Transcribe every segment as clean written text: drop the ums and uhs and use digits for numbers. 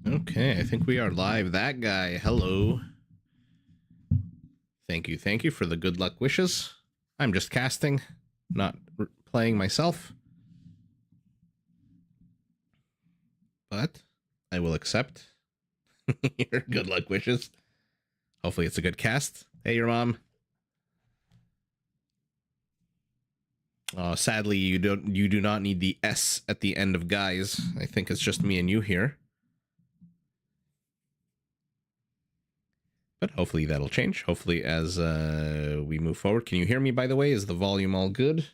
Okay, I think we are live. That guy, hello. Thank you for the good luck wishes. I'm just casting, not playing myself. But I will accept your good luck wishes. Hopefully it's a good cast. Hey, your mom. Sadly, you do not need the S at the end of guys. I think it's just me and you here. But hopefully that'll change. Hopefully as we move forward. Can you hear me, by the way? Is the volume all good?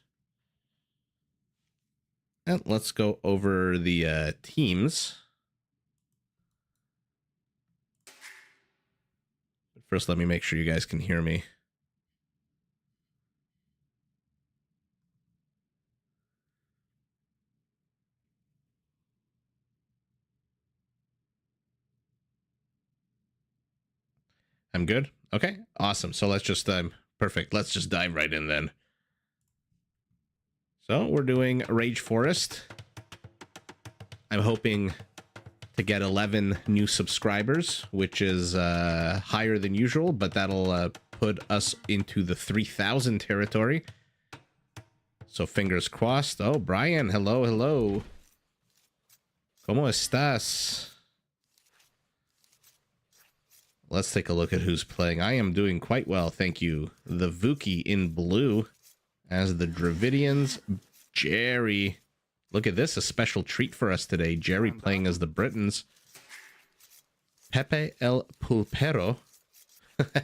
And let's go over the teams. But first, let me make sure you guys can hear me. I'm good? Okay, awesome. So let's just, perfect. Let's just dive right in then. So we're doing Rage Forest. I'm hoping to get 11 new subscribers, which is higher than usual, but that'll put us into the 3,000 territory. So fingers crossed. Oh, Brian, hello, hello. ¿Cómo estás? Let's take a look at who's playing. I am doing quite well, thank you. The Vuki in blue as the Dravidians. Jerry. Look at this, a special treat for us today. Jerry playing as the Britons. Pepe el Pulpero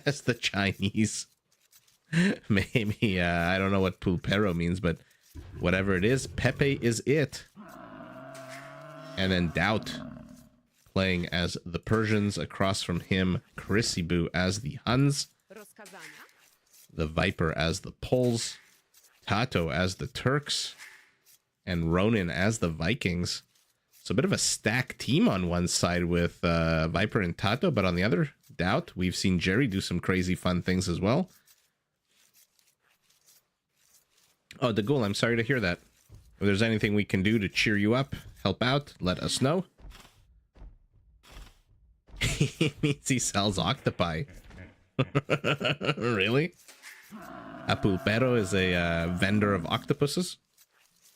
as the Chinese. Maybe, I don't know what Pulpero means, but whatever it is, Pepe is it. And then Doubt playing as the Persians. Across from him, Krisibu as the Huns. The Viper as the Poles. Tato as the Turks. And Ronin as the Vikings. So a bit of a stacked team on one side with Viper and Tato, but on the other, Doubt. We've seen Jerry do some crazy fun things as well. Oh, Dagul, I'm sorry to hear that. If there's anything we can do to cheer you up, help out, let us know. He means he sells octopi. Really? A pulpero is a vendor of octopuses?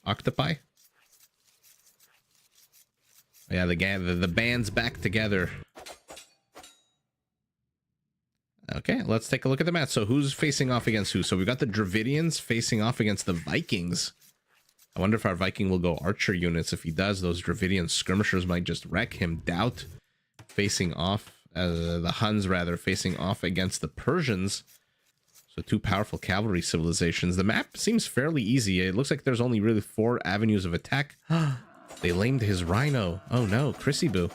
Octopi? Yeah, the band's back together. Okay, let's take a look at the map. So who's facing off against who? So we've got the Dravidians facing off against the Vikings. I wonder if our Viking will go archer units. If he does, those Dravidian skirmishers might just wreck him. Doubt facing off, the Huns rather, facing off against the Persians. So two powerful cavalry civilizations. The map seems fairly easy. It looks like there's only really 4 avenues of attack. They lamed his rhino. Oh no, Krisibu.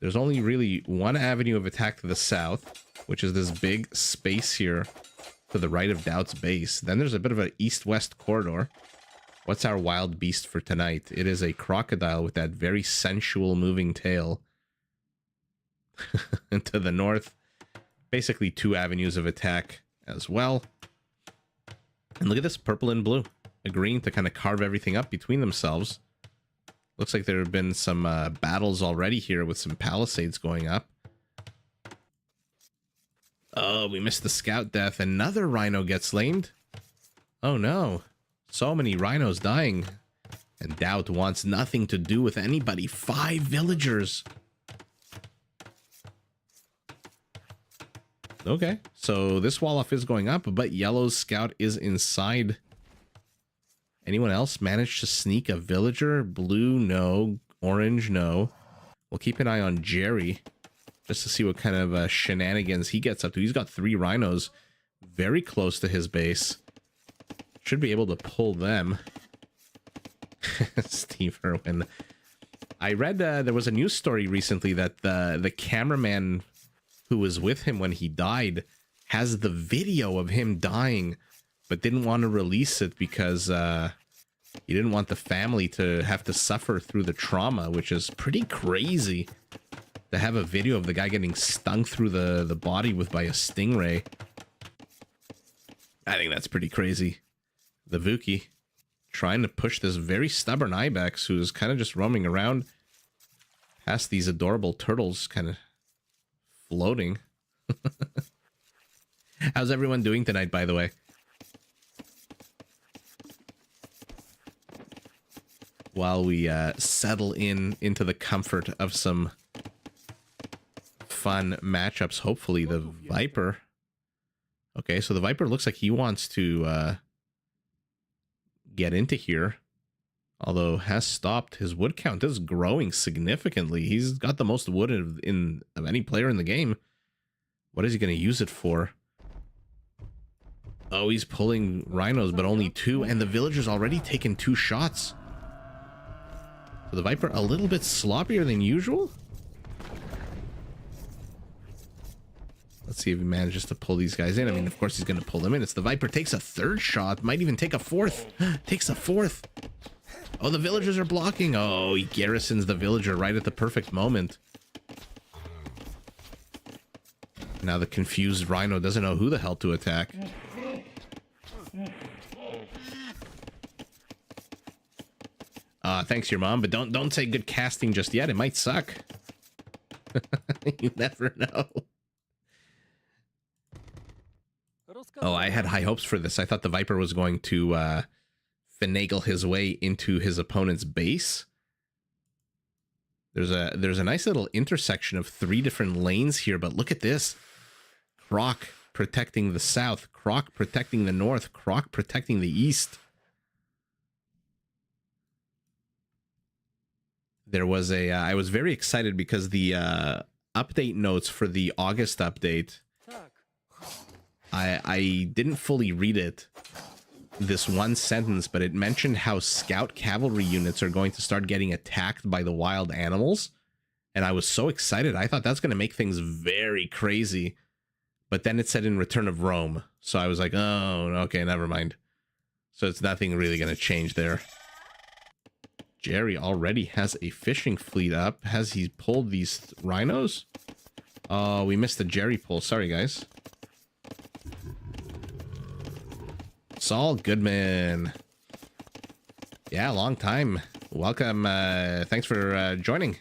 There's only really 1 avenue of attack to the south, which is this big space here to the right of Doubt's base. Then there's a bit of an east-west corridor. What's our wild beast for tonight? It is a crocodile with that very sensual moving tail. And to the north, basically 2 avenues of attack as well. And look at this, purple and blue, agreeing to kind of carve everything up between themselves. Looks like there have been some battles already here with some palisades going up. Oh, we missed the scout death. Another rhino gets lamed. Oh no. So many rhinos dying. And Doubt wants nothing to do with anybody. 5 villagers. Okay, so this wall off is going up, but Yellow's scout is inside. Anyone else manage to sneak a villager? Blue, no. Orange, no. We'll keep an eye on Jerry just to see what kind of shenanigans he gets up to. He's got 3 rhinos very close to his base. Should be able to pull them. Steve Irwin. I read there was a news story recently that the cameraman who was with him when he died has the video of him dying, but didn't want to release it because he didn't want the family to have to suffer through the trauma, which is pretty crazy to have a video of the guy getting stung through the body by a stingray. I think that's pretty crazy. The Vuki trying to push this very stubborn Ibex who's kind of just roaming around. Past these adorable turtles kind of floating. How's everyone doing tonight, by the way? While we settle into the comfort of some fun matchups, hopefully the Viper. Okay, so the Viper looks like he wants to get into here. Although has stopped. His wood count is growing significantly. He's got the most wood of any player in the game. What is he going to use it for? Oh, he's pulling rhinos, but only 2. And the villager's already taken 2 shots. So the Viper a little bit sloppier than usual. Let's see if he manages to pull these guys in. I mean, of course he's going to pull them in. It's the Viper. Takes a 3rd shot. Might even take a 4th. Takes a 4th. Oh, the villagers are blocking. Oh, he garrisons the villager right at the perfect moment. Now the confused rhino doesn't know who the hell to attack. Thanks, your mom, but don't say good casting just yet. It might suck. You never know. Oh, I had high hopes for this. I thought the Viper was going to finagle his way into his opponent's base. There's a nice little intersection of 3 different lanes here, but look at this. Croc protecting the south, Croc protecting the north, Croc protecting the east. There was I was very excited because the update notes for the August update, I didn't fully read it, this one sentence, but it mentioned how scout cavalry units are going to start getting attacked by the wild animals. And I was so excited. I thought that's going to make things very crazy. But then it said in Return of Rome. So I was like, oh, okay, never mind. So it's nothing really going to change there. Jerry already has a fishing fleet up. Has he pulled these rhinos? Oh, we missed the Jerry pull. Sorry, guys. Saul Goodman. Yeah, long time. Welcome. Thanks for joining.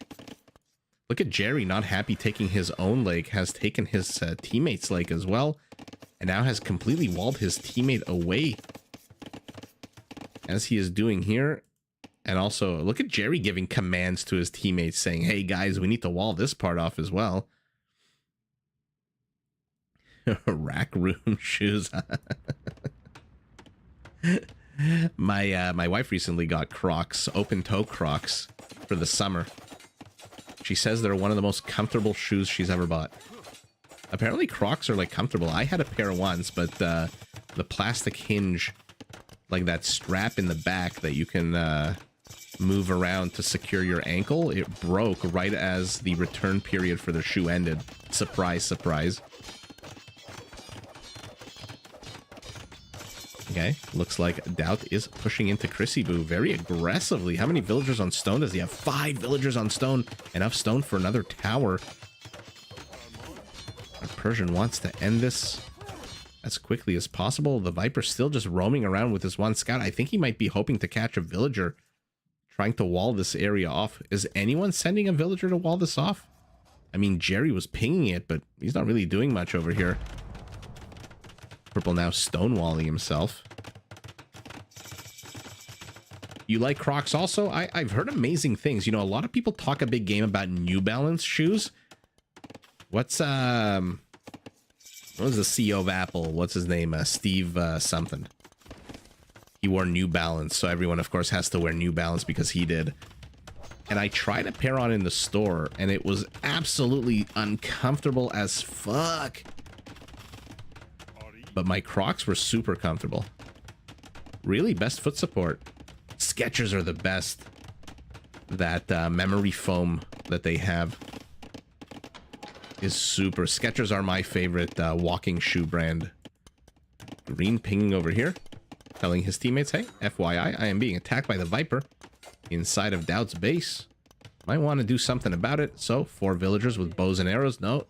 Look at Jerry, not happy taking his own lake, has taken his teammate's lake as well, and now has completely walled his teammate away, as he is doing here. And also, look at Jerry giving commands to his teammates, saying, hey guys, we need to wall this part off as well. Rack room shoes. My wife recently got Crocs, open toe Crocs, for the summer. She says they're one of the most comfortable shoes she's ever bought. Apparently Crocs are like comfortable. I had a pair once, but the plastic hinge, like that strap in the back that you can move around to secure your ankle, it broke right as the return period for the shoe ended. Surprise, surprise. Okay, looks like Doubt is pushing into Chrissy Boo very aggressively. How many villagers on stone does he have? 5 villagers on stone. Enough stone for another tower. Our Persian wants to end this as quickly as possible. The Viper's still just roaming around with his one scout. I think he might be hoping to catch a villager, trying to wall this area off. Is anyone sending a villager to wall this off? I mean, Jerry was pinging it, but he's not really doing much over here. Purple now stonewalling himself. You like Crocs also? I've heard amazing things. You know, a lot of people talk a big game about New Balance shoes. What's what was the CEO of Apple? What's his name? Steve something. He wore New Balance, so everyone of course has to wear New Balance because he did. And I tried a pair on in the store and it was absolutely uncomfortable as fuck. But my Crocs were super comfortable. Really, best foot support. Skechers are the best. That memory foam that they have is super. Skechers are my favorite walking shoe brand. Green pinging over here, telling his teammates, hey, FYI, I am being attacked by the Viper inside of Doubt's base. Might want to do something about it. So 4 villagers with bows and arrows. No,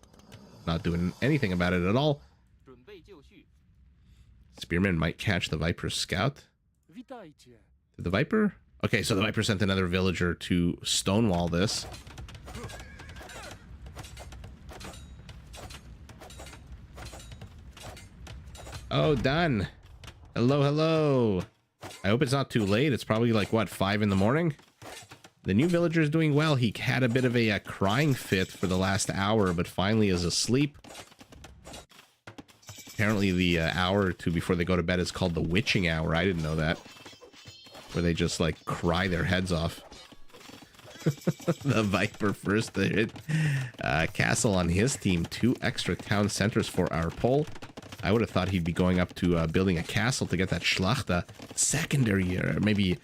not doing anything about it at all. Spearman might catch the Viper's scout. Did the Viper? Okay, so the Viper sent another villager to stonewall this. Oh, done. Hello, hello. I hope it's not too late. It's probably like, what, 5 in the morning? The new villager is doing well. He had a bit of a crying fit for the last hour, but finally is asleep. Apparently the hour or two before they go to bed is called the witching hour. I didn't know that. Where they just, like, cry their heads off. The Viper first to hit castle on his team. 2 extra town centers for our poll. I would have thought he'd be going up to building a castle to get that Schlachter. Secondary, or maybe...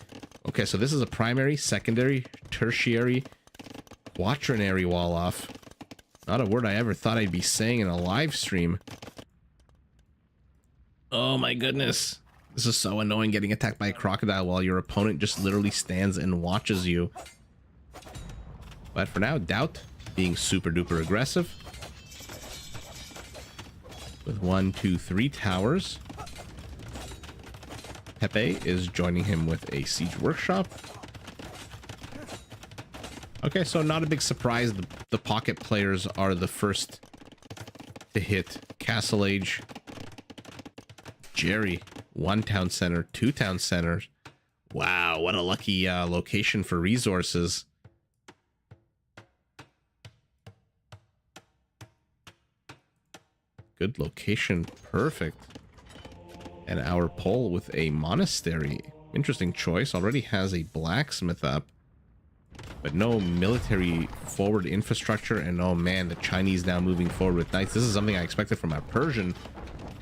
Okay, so this is a primary, secondary, tertiary, quaternary wall off. Not a word I ever thought I'd be saying in a live stream. Oh my goodness. This is so annoying, getting attacked by a crocodile while your opponent just literally stands and watches you. But for now, Doubt being super duper aggressive. With 1, 2, 3 towers. Pepe is joining him with a siege workshop. Okay, so not a big surprise. The pocket players are the first to hit Castle Age. Jerry, 1 town center, 2 town centers. Wow, what a lucky location for resources. Good location, perfect. And our pole with a monastery. Interesting choice. Already has a blacksmith up, but no military forward infrastructure. And oh man, the Chinese now moving forward with knights. This is something I expected from our Persian,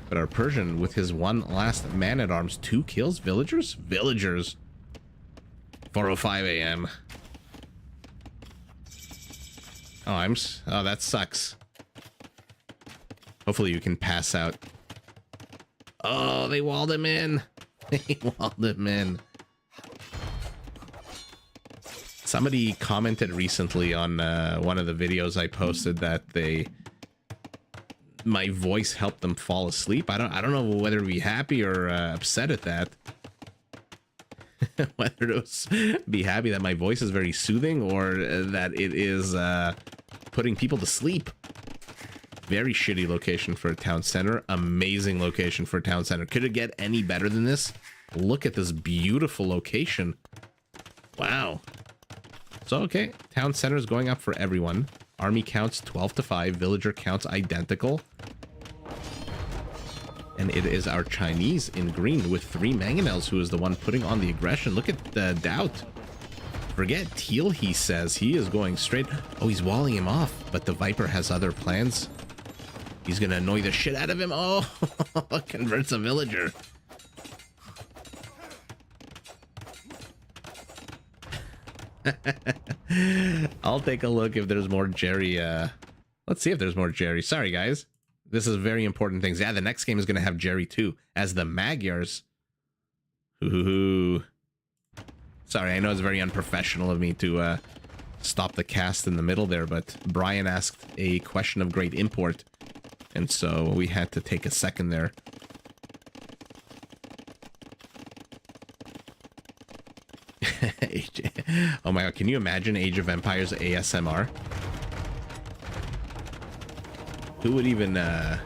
but our Persian with his 1 last man at arms, 2 kills. Villagers? Villagers. 4:05 a.m. Oh, that sucks. Hopefully you can pass out. Oh, they walled him in. They walled him in. Somebody commented recently on one of the videos I posted that my voice helped them fall asleep. I don't know whether to be happy or upset at that. Whether to be happy that my voice is very soothing or that it is putting people to sleep. Very shitty location for a town center. Amazing location for a town center. Could it get any better than this? Look at this beautiful location. Wow. So, okay. Town center is going up for everyone. Army counts 12-5. Villager counts identical. And it is our Chinese in green with 3 mangonels who is the one putting on the aggression. Look at the Doubt. Forget teal, he says. He is going straight. Oh, he's walling him off. But the Viper has other plans. He's gonna annoy the shit out of him. Oh, converts a villager. I'll take a look if there's more Jerry. Let's see if there's more Jerry. Sorry, guys. This is very important things. Yeah, the next game is gonna have Jerry too, as the Magyars. Ooh. Sorry, I know it's very unprofessional of me to stop the cast in the middle there, but Brian asked a question of great import. And so we had to take a second there. Oh my god, can you imagine Age of Empires ASMR? Who would even, I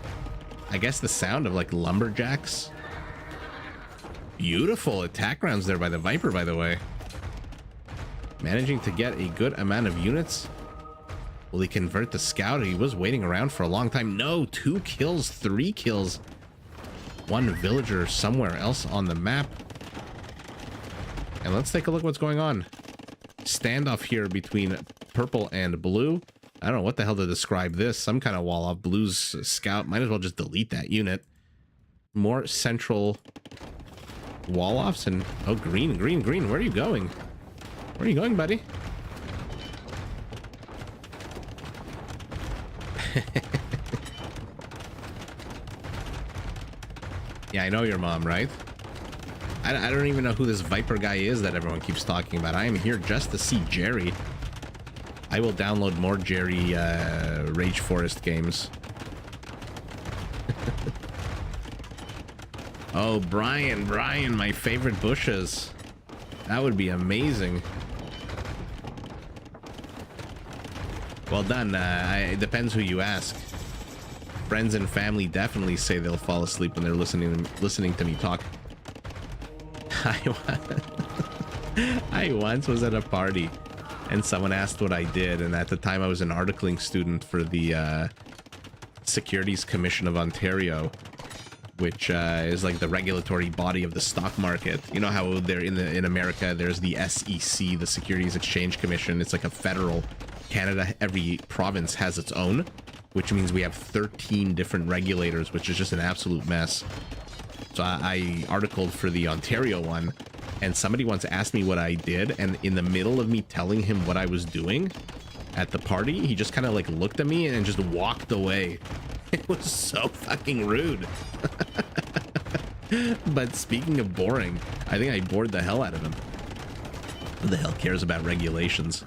guess the sound of like lumberjacks? Beautiful attack rounds there by the Viper, by the way. Managing to get a good amount of units. Will he convert the scout? He was waiting around for a long time. No, 2 kills, 3 kills. 1 villager somewhere else on the map. And let's take a look what's going on. Standoff here between purple and blue. I don't know what the hell to describe this. Some kind of wall off. Blue's scout. Might as well just delete that unit. More central wall offs and... Oh, green. Where are you going? Where are you going, buddy? Yeah, I know your mom, right? I don't even know who this Viper guy is that everyone keeps talking about. I am here just to see Jerry. I will download more Jerry Rage Forest games. Oh, Brian, my favorite bushes. That would be amazing. Well done. It depends who you ask. Friends and family definitely say they'll fall asleep when they're listening to me talk. I once was at a party and someone asked what I did, and at the time I was an articling student for the Securities Commission of Ontario, which is like the regulatory body of the stock market. You know how they're in America there's the SEC, the Securities Exchange Commission. It's like a federal. Canada, every province has its own, which means we have 13 different regulators, which is just an absolute mess. So I articled for the Ontario one, and somebody once asked me what I did, and in the middle of me telling him what I was doing at the party, he just kind of like looked at me and just walked away. It was so fucking rude. But speaking of boring, I think I bored the hell out of him. Who the hell cares about regulations?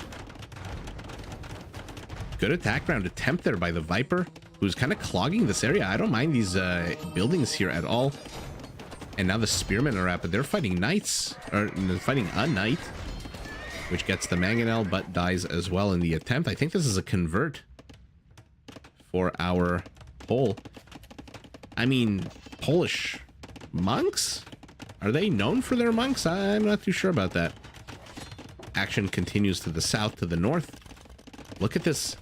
Good attack round attempt there by the Viper, who's kind of clogging this area. I don't mind these buildings here at all. And now the Spearmen are up, but they're fighting knights, or they're fighting a knight, which gets the mangonel, but dies as well in the attempt. I think this is a convert for our Pole. I mean, Polish monks? Are they known for their monks? I'm not too sure about that. Action continues to the south, to the north. Look at this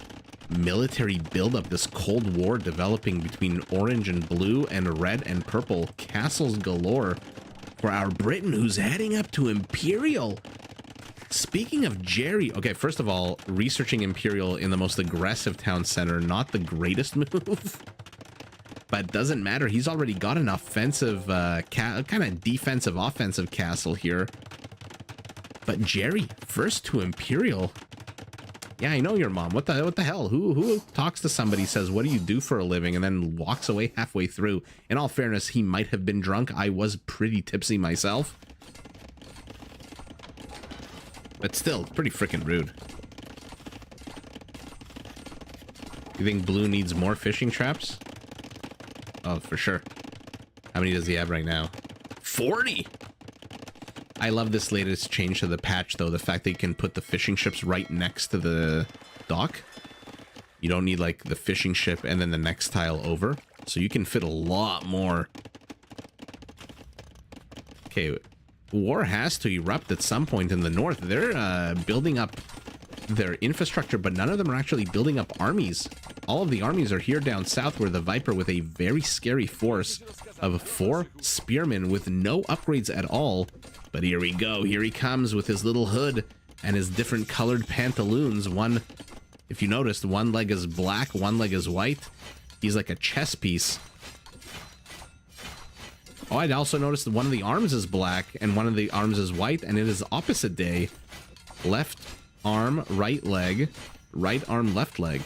military buildup, this Cold War developing between orange and blue and red and purple. Castles galore for our Britain, who's heading up to Imperial. Speaking of Jerry, okay, first of all, researching Imperial in the most aggressive town center, not the greatest move. But doesn't matter. He's already got an offensive, kind of defensive, offensive castle here. But Jerry, first to Imperial. Yeah, I know your mom. What the hell? Who talks to somebody, says, what do you do for a living, and then walks away halfway through? In all fairness, he might have been drunk. I was pretty tipsy myself. But still, pretty freaking rude. You think blue needs more fishing traps? Oh, for sure. How many does he have right now? 40! I love this latest change to the patch, though. The fact that you can put the fishing ships right next to the dock. You don't need, like, the fishing ship and then the next tile over. So you can fit a lot more. Okay, war has to erupt at some point in the north. They're building up their infrastructure, but none of them are actually building up armies. All of the armies are here down south, where the Viper, with a very scary force of 4 spearmen with no upgrades at all. But here we go. Here he comes with his little hood and his different colored pantaloons. One, if you noticed, one leg is black, one leg is white. He's like a chess piece. Oh, I'd also noticed that one of the arms is black and one of the arms is white, and it is opposite day. Left arm, right leg, right arm, left leg.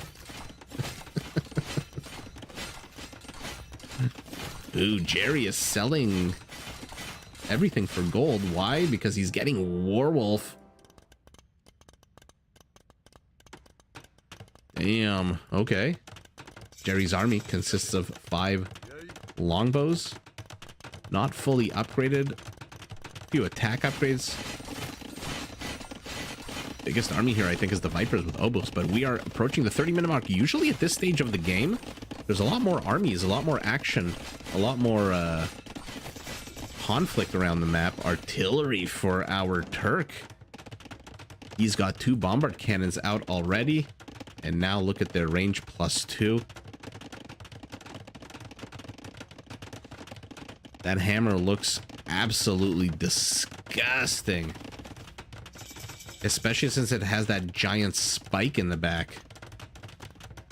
Ooh, Jerry is selling everything for gold. Why? Because he's getting Warwolf. Damn. Okay. Jerry's army consists of 5 longbows. Not fully upgraded. A few attack upgrades. Biggest army here, I think, is the Vipers with oboes, but we are approaching the 30-minute mark. Usually at this stage of the game, there's a lot more armies, a lot more action, a lot more conflict around the map. Artillery for our Turk. He's got 2 bombard cannons out already, and now look at their range, +2. That hammer looks absolutely disgusting. Especially since it has that giant spike in the back.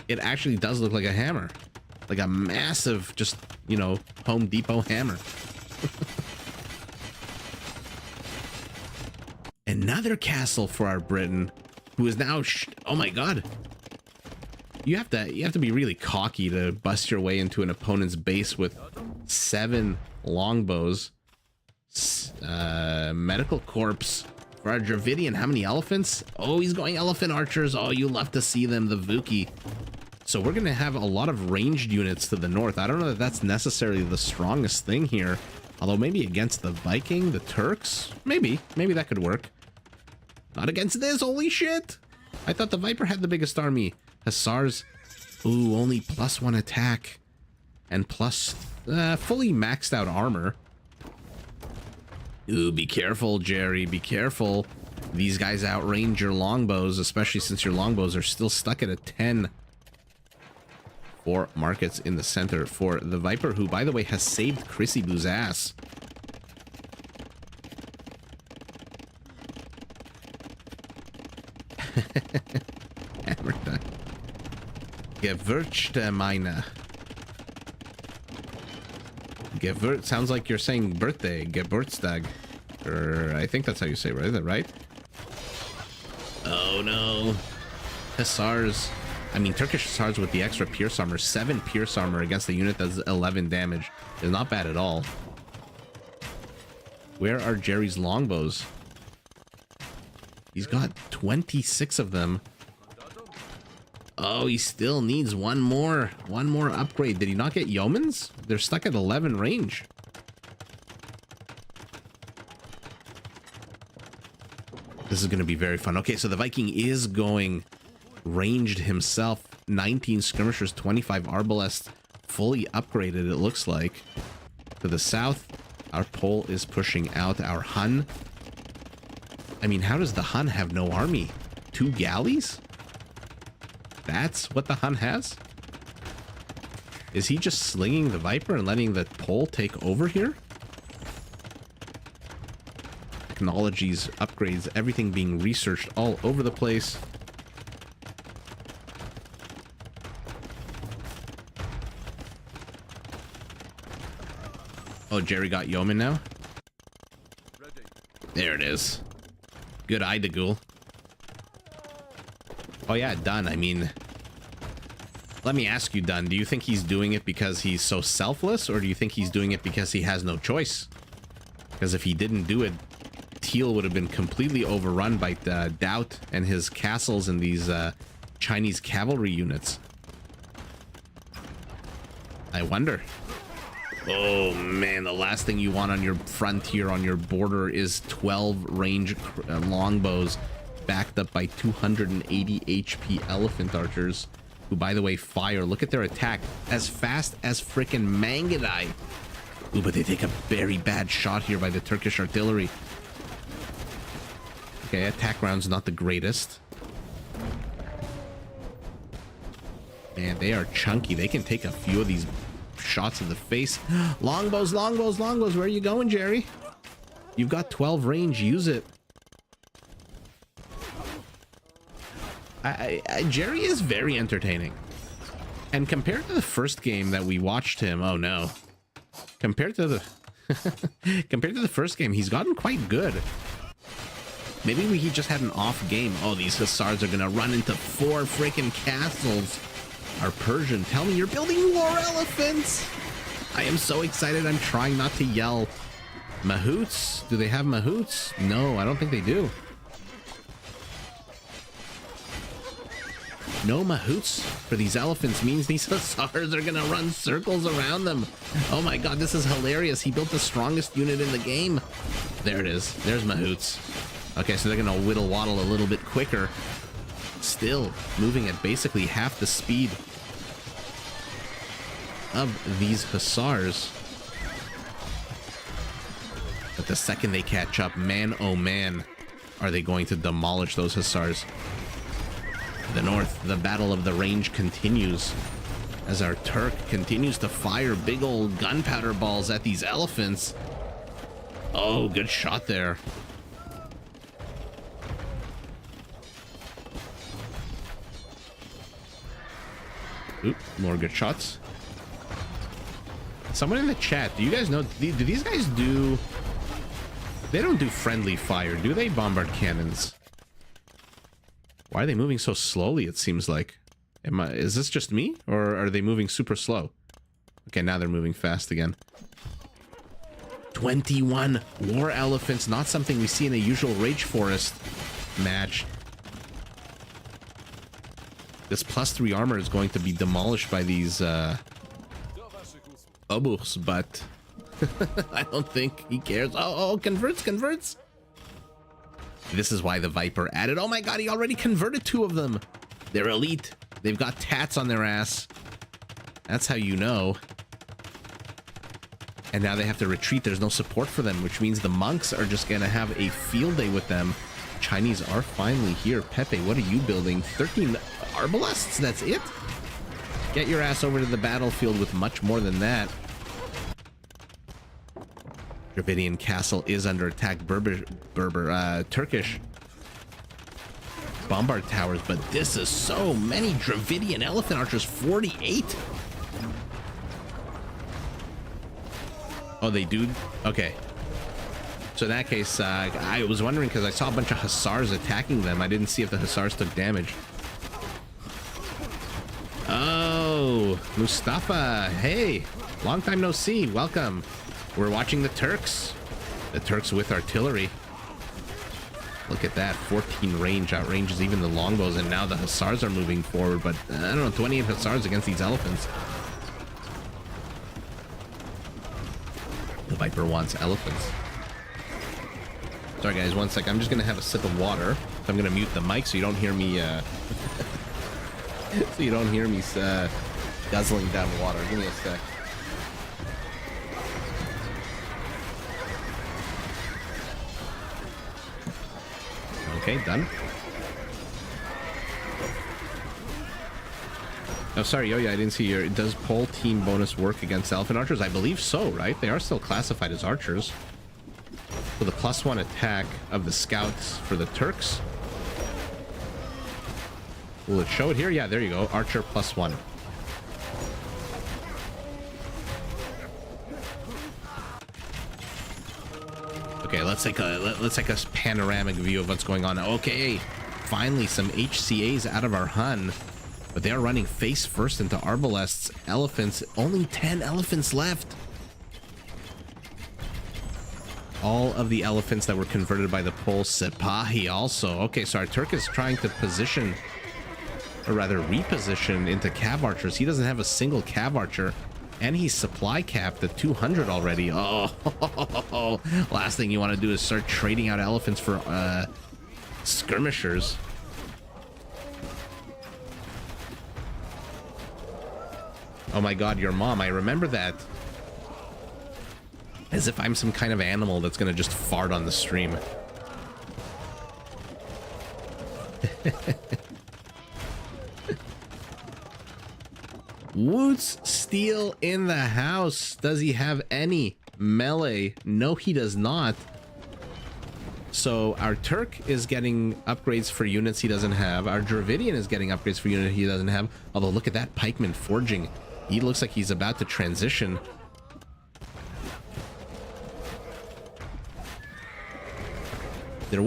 It actually does look like a hammer. Like a massive, just, you know, Home Depot hammer. Another castle for our Britain, who is now, oh my god. You have to be really cocky to bust your way into an opponent's base with 7 longbows. Medical corpse for our Dravidian. How many elephants? Oh, he's going elephant archers. Oh, you love to see them, the Vuki. So we're gonna have a lot of ranged units to the north. I don't know that that's necessarily the strongest thing here, although maybe against the Viking, the Turks, maybe that could work. Not against this. Holy shit, I thought the Viper had the biggest army. Hussars, ooh, only +1 attack. and plus fully maxed out armor. Ooh, be careful, Jerry, be careful. These guys outrange your longbows, especially since your longbows are still stuck at a 10. 4 markets in the center for the Viper, who, by the way, has saved Chrissy Boo's ass. Hammer time. Gewürztraminer. Gewürz sounds like you're saying birthday. Geburtstag. Or I think that's how you say it, right? Is that right? Oh no. Hussars. I mean, Turkish Hussars with the extra pierce armor. 7 pierce armor against a unit that's 11 damage is not bad at all. Where are Jerry's longbows? He's got 26 of them. Oh, he still needs one more upgrade. Did he not get yeomans? They're stuck at 11 range. This is going to be very fun. Okay, so the Viking is going ranged himself. 19 skirmishers, 25 arbalests, fully upgraded, it looks like. To the south, our pole is pushing out our Hun. I mean, how does the Hun have no army? 2 galleys? That's what the Hun has? Is he just slinging the Viper and letting the pole take over here? Technologies, upgrades, everything being researched all over the place. Oh, Jerry got yeoman now? There it is. Good eye, Dagul. Oh yeah, Dunn. I mean, let me ask you, Dunn, do you think he's doing it because he's so selfless, or do you think he's doing it because he has no choice? Because if he didn't do it, Teal would have been completely overrun by Doubt and his castles and these Chinese cavalry units. I wonder. Oh man, the last thing you want on your frontier, on your border, is 12 range longbows backed up by 280 HP elephant archers, who, by the way, fire. Look at their attack, as fast as frickin' Mangudai. Ooh, but they take a very bad shot here by the Turkish artillery. Okay, attack round's not the greatest. Man, they are chunky. They can take a few of these shots in the face. Longbows, longbows, longbows. Where are you going, Jerry? You've got 12 range. Use it. Jerry is very entertaining. And compared to the first game that we watched him, oh no. Compared to the compared to the first game, he's gotten quite good. Maybe he just had an off game. Oh, these Hussars are gonna run into 4 freaking castles. Our Persian, tell me you're building war elephants. I am so excited. I'm trying not to yell. Mahouts? Do they have Mahouts? No, I don't think they do. No Mahouts for these elephants means these Hussars are gonna run circles around them. Oh my god, this is hilarious. He built the strongest unit in the game. There it is. There's Mahouts. Okay, so they're gonna whittle waddle a little bit quicker. Still moving at basically half the speed of these Hussars. But the second they catch up, man oh man, are they going to demolish those Hussars. The north, the battle of the range continues as our Turk continues to fire big old gunpowder balls at these elephants. Oh, good shot there. Oop, more good shots. Someone in the chat, do you guys know, do these guys do... They don't do friendly fire, do they? Bombard cannons. Why are they moving so slowly, it seems like? Is this just me? Or are they moving super slow? Okay, now they're moving fast again. 21 war elephants, not something we see in a usual Rage Forest match. This +3 armor is going to be demolished by these obuchs, but I don't think he cares. Oh, converts. This is why the Viper added. Oh my god, he already converted 2 of them. They're elite. They've got tats on their ass. That's how you know. And now they have to retreat. There's no support for them, which means the monks are just going to have a field day with them. Chinese are finally here. Pepe, what are you building? 13 arbalests? That's it? Get your ass over to the battlefield with much more than that. Dravidian castle is under attack. Turkish bombard towers, but this is so many Dravidian elephant archers. 48. Oh, they do? Okay. So in that case, I was wondering because I saw a bunch of hussars attacking them. I didn't see if the hussars took damage. Oh, Mustafa. Hey, long time no see. Welcome. We're watching the Turks. The Turks with artillery. Look at that. 14 range. Outranges even the longbows. And now the hussars are moving forward. But I don't know, 28 hussars against these elephants. The Viper wants elephants. Sorry guys, one sec. I'm just gonna have a sip of water. So I'm gonna mute the mic so you don't hear me so you don't hear me guzzling down water. Give me a sec. Okay, done. Oh, sorry, Yo-Yo, I didn't see your... Does pole team bonus work against elephant archers? I believe so, right? They are still classified as archers. So the +1 attack of the scouts for the Turks. Will it show it here? Yeah, there you go. Archer +1. Okay, let's take a panoramic view of what's going on. Okay, finally some HCAs out of our Hun. But they are running face first into arbalests. Elephants, only 10 elephants left. All of the elephants that were converted by the Pole Sipahi also. Okay, so our Turk is trying to position, or rather reposition into cav archers. He doesn't have a single cav archer, and he's supply capped at 200 already. Oh, last thing you want to do is start trading out elephants for skirmishers. Oh my god, your mom, I remember that. As if I'm some kind of animal that's gonna just fart on the stream. Woots Steel in the house. Does he have any melee? No, he does not. So our Turk is getting upgrades for units he doesn't have. Our Dravidian is getting upgrades for units he doesn't have. Although look at that pikeman forging. He looks like he's about to transition. There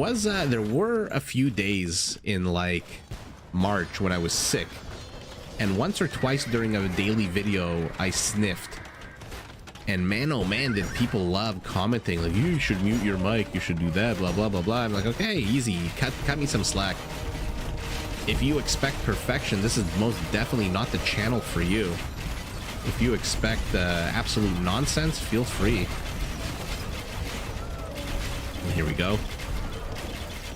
were a few days in like March when I was sick, and once or twice during a daily video I sniffed, and man oh man did people love commenting like, you should mute your mic, you should do that, blah blah blah blah. I'm like, okay, easy, cut me some slack. If you expect perfection, this is most definitely not the channel for you. If you expect absolute nonsense, feel free. And here we go.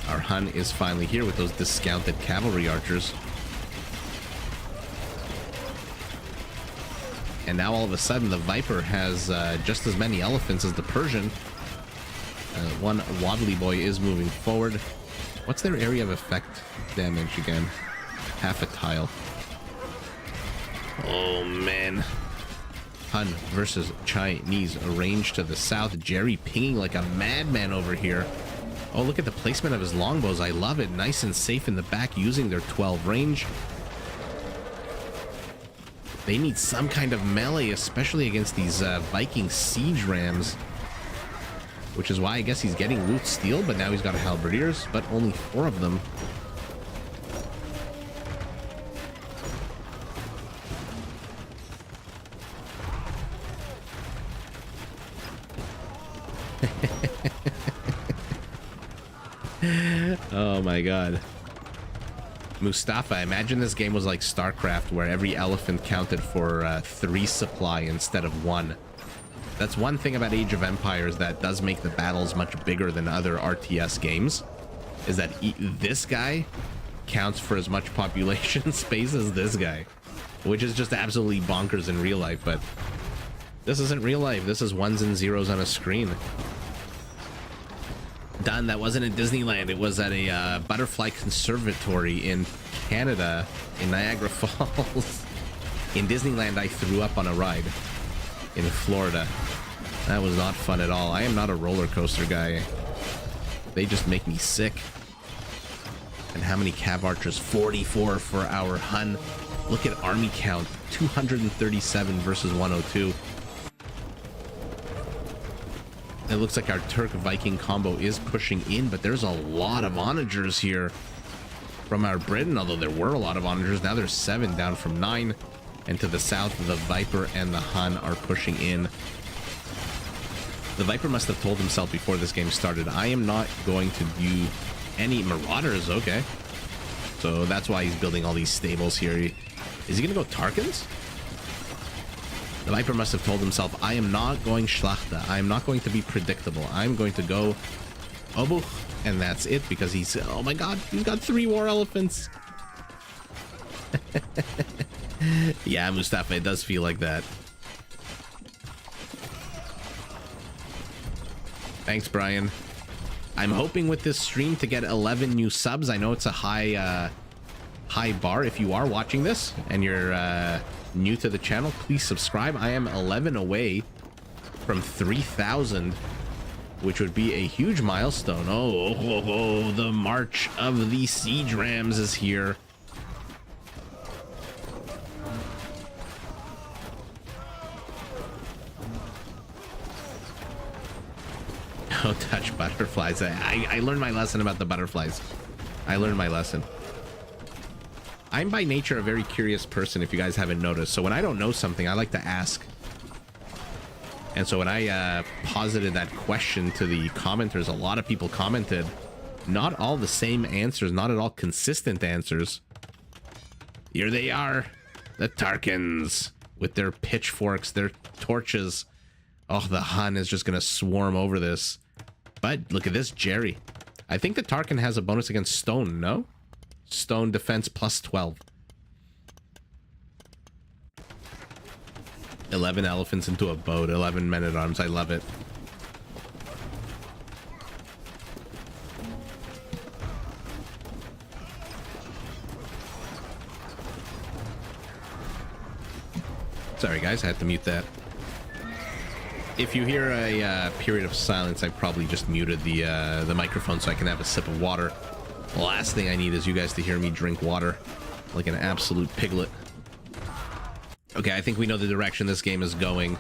Our Hun is finally here with those discounted cavalry archers. And now all of a sudden the Viper has just as many elephants as the Persian. One Waddly Boy is moving forward. What's their area of effect damage again? Half a tile. Oh man. Hun versus Chinese arranged to the south. Jerry pinging like a madman over here. Oh, look at the placement of his longbows. I love it. Nice and safe in the back using their 12 range. They need some kind of melee, especially against these Viking siege rams. Which is why I guess he's getting loot steel, but now he's got halberdiers, but only 4 of them. Oh my god. Mustafa, imagine this game was like StarCraft where every elephant counted for 3 supply instead of 1. That's one thing about Age of Empires that does make the battles much bigger than other RTS games, is that this guy counts for as much population space as this guy, which is just absolutely bonkers in real life. But This isn't real life. This is ones and zeros on a screen. Done. That wasn't at Disneyland. It was at a butterfly conservatory in Canada, in Niagara Falls. In Disneyland, I threw up on a ride in Florida. That was not fun at all. I am not a roller coaster guy. They just make me sick. And how many cav archers? 44 for our Hun. Look at army count. 237 versus 102. It looks like our Turk-Viking combo is pushing in, but there's a lot of onagers here from our Britain, although there were a lot of onagers. Now there's 7 down from 9. And to the south, the Viper and the Hun are pushing in. The Viper must have told himself before this game started, I am not going to do any Marauders. Okay. So that's why he's building all these stables here. Is he going to go Tarkans? The Viper must have told himself, I am not going Schlachter. I am not going to be predictable. I'm going to go Obuch, and that's it, because he's... Oh my god, he's got 3 war elephants. Yeah, Mustafa, it does feel like that. Thanks, Brian. I'm hoping with this stream to get 11 new subs. I know it's a high bar. If you are watching this and you're new to the channel, please subscribe. I am 11 away from 3,000, which would be a huge milestone. Oh, the march of the siege rams is here. Don't touch butterflies. I learned my lesson about the butterflies. I learned my lesson. I'm by nature a very curious person, if you guys haven't noticed. So when I don't know something, I like to ask. And so when I posited that question to the commenters, a lot of people commented. Not all the same answers, not at all consistent answers. Here they are, the Tarkans, with their pitchforks, their torches. Oh, the Hun is just going to swarm over this. But look at this, Jerry. I think the Tarkan has a bonus against stone, no? Stone defense plus 12. 11 elephants into a boat, 11 men-at-arms. I love it. Sorry, guys, I had to mute that. If you hear a period of silence, I probably just muted the microphone so I can have a sip of water. The last thing I need is you guys to hear me drink water like an absolute piglet. Okay, I think we know the direction this game is going.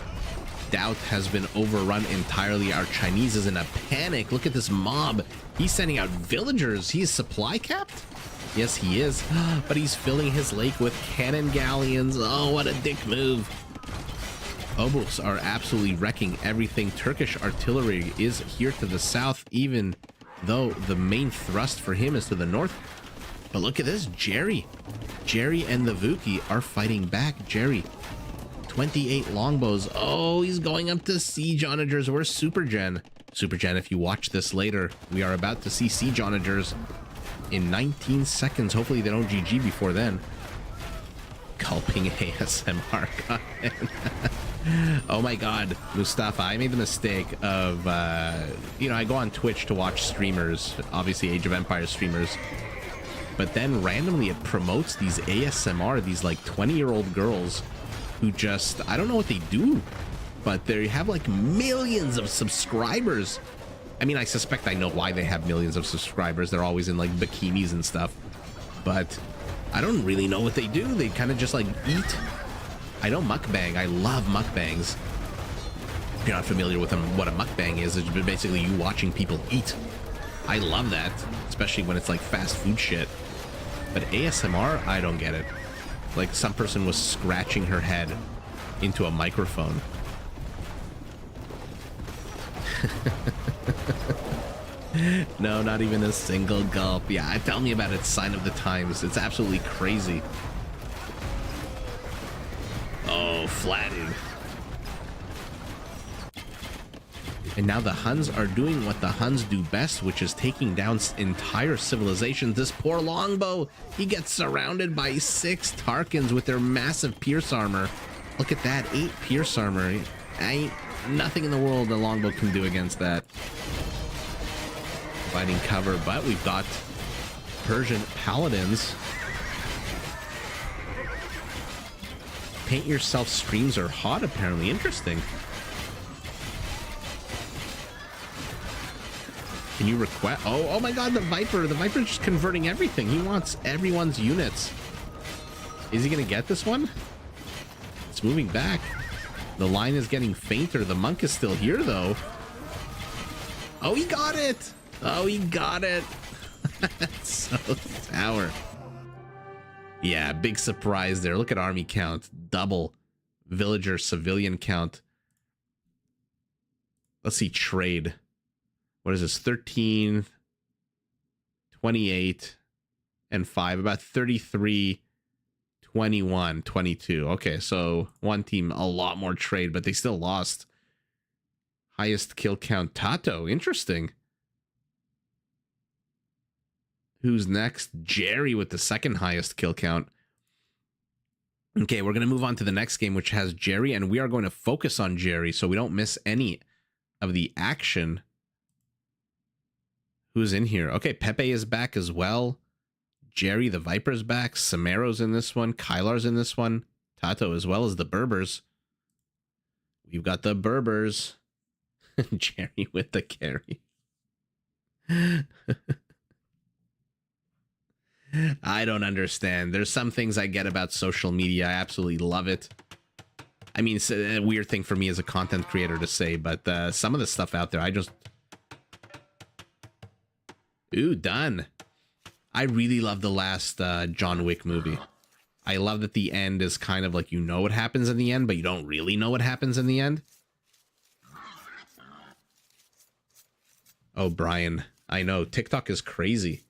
Doubt has been overrun entirely. Our Chinese is in a panic. Look at this mob. He's sending out villagers. He is supply capped? Yes, he is. But he's filling his lake with cannon galleons. Oh, what a dick move. Obuchs are absolutely wrecking everything. Turkish artillery is here to the south, even though the main thrust for him is to the north. But look at this, Jerry. Jerry and the Vuki are fighting back. Jerry, 28 longbows. Oh, he's going up to siege onagers. We're Super Gen. Super Gen, if you watch this later, we are about to see siege onagers in 19 seconds. Hopefully they don't GG before then. Gulping ASMR comment. Oh my god, Mustafa, I made the mistake of, you know, I go on Twitch to watch streamers, obviously Age of Empires streamers, but then randomly it promotes these ASMR, these like 20-year-old girls who just, I don't know what they do, but they have like millions of subscribers. I mean, I suspect I know why they have millions of subscribers. They're always in like bikinis and stuff, but I don't really know what they do. They kind of just like eat. I know mukbang. I love mukbangs. If you're not familiar with them, what a mukbang is, it's basically you watching people eat. I love that, especially when it's like fast food shit. But ASMR, I don't get it. Like some person was scratching her head into a microphone. No, not even a single gulp. Yeah, tell me about it. Sign of the times. It's absolutely crazy. Oh, flattened. And now the Huns are doing what the Huns do best, which is taking down entire civilizations. This poor longbow, he gets surrounded by 6 Tarkans with their massive pierce armor. Look at that, 8 pierce armor. Ain't nothing in the world the longbow can do against that. Providing cover, but we've got Persian paladins. Paint yourself streams are hot, apparently. Interesting. Can you request? Oh my god, the Viper. The Viper's just converting everything. He wants everyone's units. Is he going to get this one? It's moving back. The line is getting fainter. The monk is still here, though. Oh, he got it. Oh, he got it. So tower. Yeah, big surprise there. Look at army count. Double. Villager civilian count. Let's see, trade. What is this? 13, 28, and 5. About 33, 21, 22. Okay, so one team, a lot more trade, but they still lost. Highest kill count, Tato. Interesting. Who's next? Jerry with the second highest kill count. Okay, we're going to move on to the next game, which has Jerry, and we are going to focus on Jerry so we don't miss any of the action. Who's in here? Okay, Pepe is back as well. Jerry the Viper's back. Samaro's in this one. Kylar's in this one. Tato as well as the Berbers. We've got the Berbers. Jerry with the carry. I don't understand. There's some things I get about social media. I absolutely love it. I mean, it's a weird thing for me as a content creator to say, but some of the stuff out there, I just... Ooh, done. I really love the last John Wick movie. I love that the end is kind of like, you know what happens in the end, but you don't really know what happens in the end. Oh, Brian. I know. TikTok is crazy.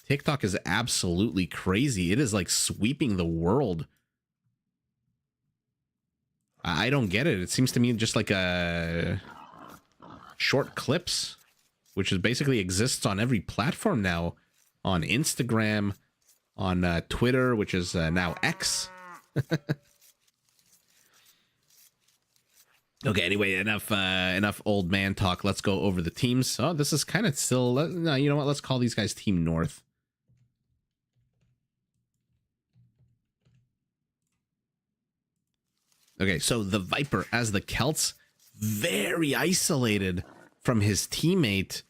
TikTok is absolutely crazy. It is like sweeping the world. I don't get it. It seems to me just like a short clips, which is basically exists on every platform now, on Instagram, on Twitter, which is now X. Okay, anyway, enough old man talk. Let's go over the teams. Oh, this is kind of still... No, you know what? Let's call these guys Team North. Okay, so the Viper as the Celts, very isolated from his teammate.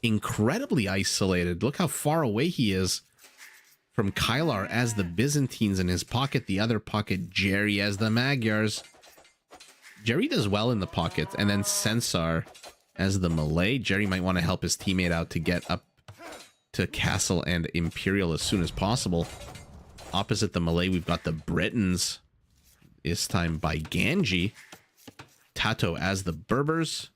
Incredibly isolated. Look how far away he is from Kylar as the Byzantines in his pocket. The other pocket, Jerry as the Magyars. Jerry does well in the pocket. And then Censar as the Malay. Jerry might want to help his teammate out to get up to Castle and Imperial as soon as possible. Opposite the Malay, we've got the Britons. This time by Ganji. Tato as the Berbers.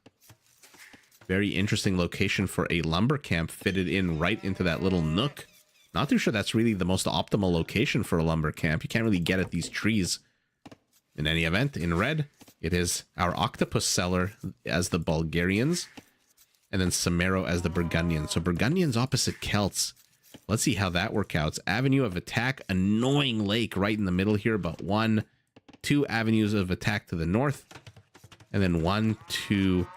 Very interesting location for a lumber camp, fitted in right into that little nook. Not too sure that's really the most optimal location for a lumber camp. You can't really get at these trees. In any event, in red, it is our octopus seller as the Bulgarians, and then Samaro as the Burgundians. So Burgundians opposite Celts. Let's see how that works out. Avenue of attack, annoying lake right in the middle here, but 1, 2 avenues of attack to the north, and then 1, 2,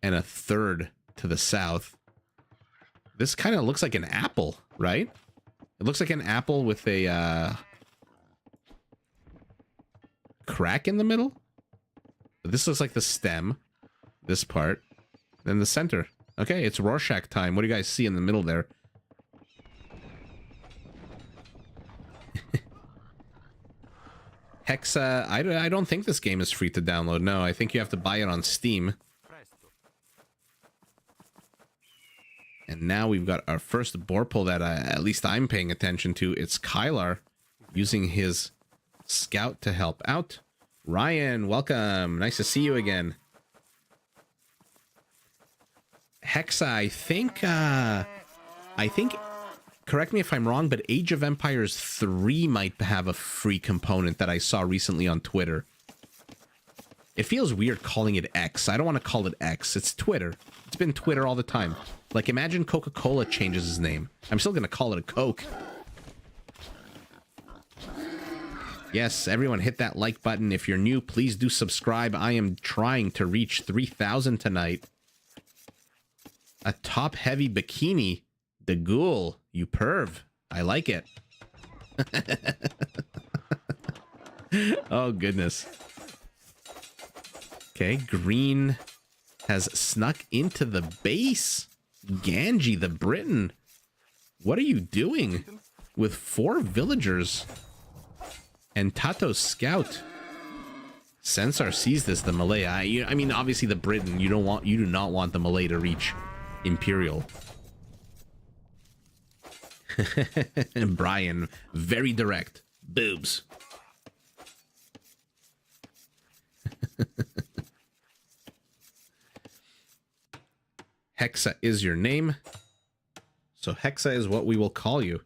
and a 3rd to the south. This kind of looks like an apple, right? It looks like an apple with a crack in the middle. But this looks like the stem, this part, then the center. Okay, it's Rorschach time. What do you guys see in the middle there? Hexa, I don't think this game is free to download. No, I think you have to buy it on Steam. And now we've got our first Borpal that at least I'm paying attention to. It's Kylar using his scout to help out. Ryan, welcome. Nice to see you again. Hexa, I think, correct me if I'm wrong, but Age of Empires 3 might have a free component that I saw recently on Twitter. It feels weird calling it X. I don't want to call it X. It's Twitter. It's been Twitter all the time. Like, imagine Coca-Cola changes his name. I'm still going to call it a Coke. Yes, everyone hit that like button. If you're new, please do subscribe. I am trying to reach 3,000 tonight. A top-heavy bikini. The ghoul, you perv. I like it. Oh, goodness. Okay, green has snuck into the base. Ganji, the Briton. What are you doing with 4 villagers? And Tato's scout. Sensar sees this, the Malay. I mean, obviously the Briton. You do not want the Malay to reach Imperial. And Brian, very direct. Boobs. Hexa is your name. So Hexa is what we will call you.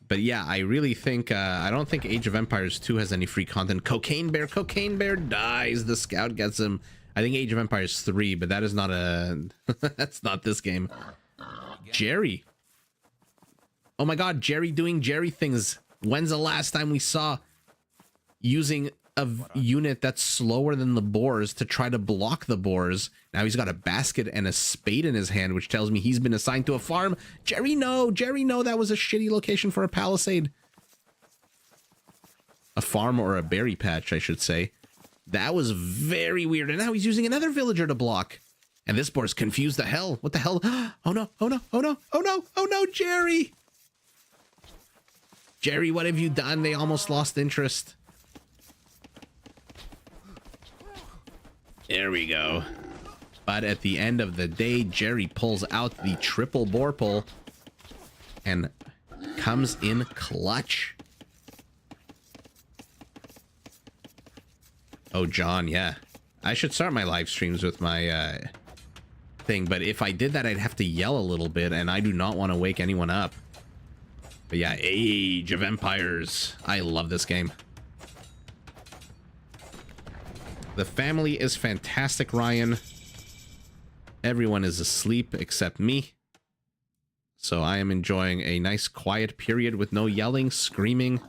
But yeah, I really think, I don't think Age of Empires 2 has any free content. Cocaine Bear dies. The scout gets him. I think Age of Empires 3, but that is not a... that's not this game. Jerry. Oh my god, Jerry doing Jerry things. When's the last time we saw using a unit that's slower than the boars to try to block the boars? Now he's got a basket and a spade in his hand, which tells me he's been assigned to a farm. Jerry, no, that was a shitty location for a palisade. A farm or a berry patch, I should say. That was very weird. And now he's using another villager to block. And this boar's confused the hell. What the hell? Oh no, oh no, oh no, oh no, oh no, Jerry! Jerry, what have you done? They almost lost interest. There we go. But at the end of the day, Jerry pulls out the triple boar pull and comes in clutch. Oh, John, yeah. I should start my live streams with my thing, but if I did that, I'd have to yell a little bit, and I do not want to wake anyone up. But yeah, Age of Empires. I love this game. The family is fantastic, Ryan. Everyone is asleep except me. So I am enjoying a nice quiet period with no yelling, screaming.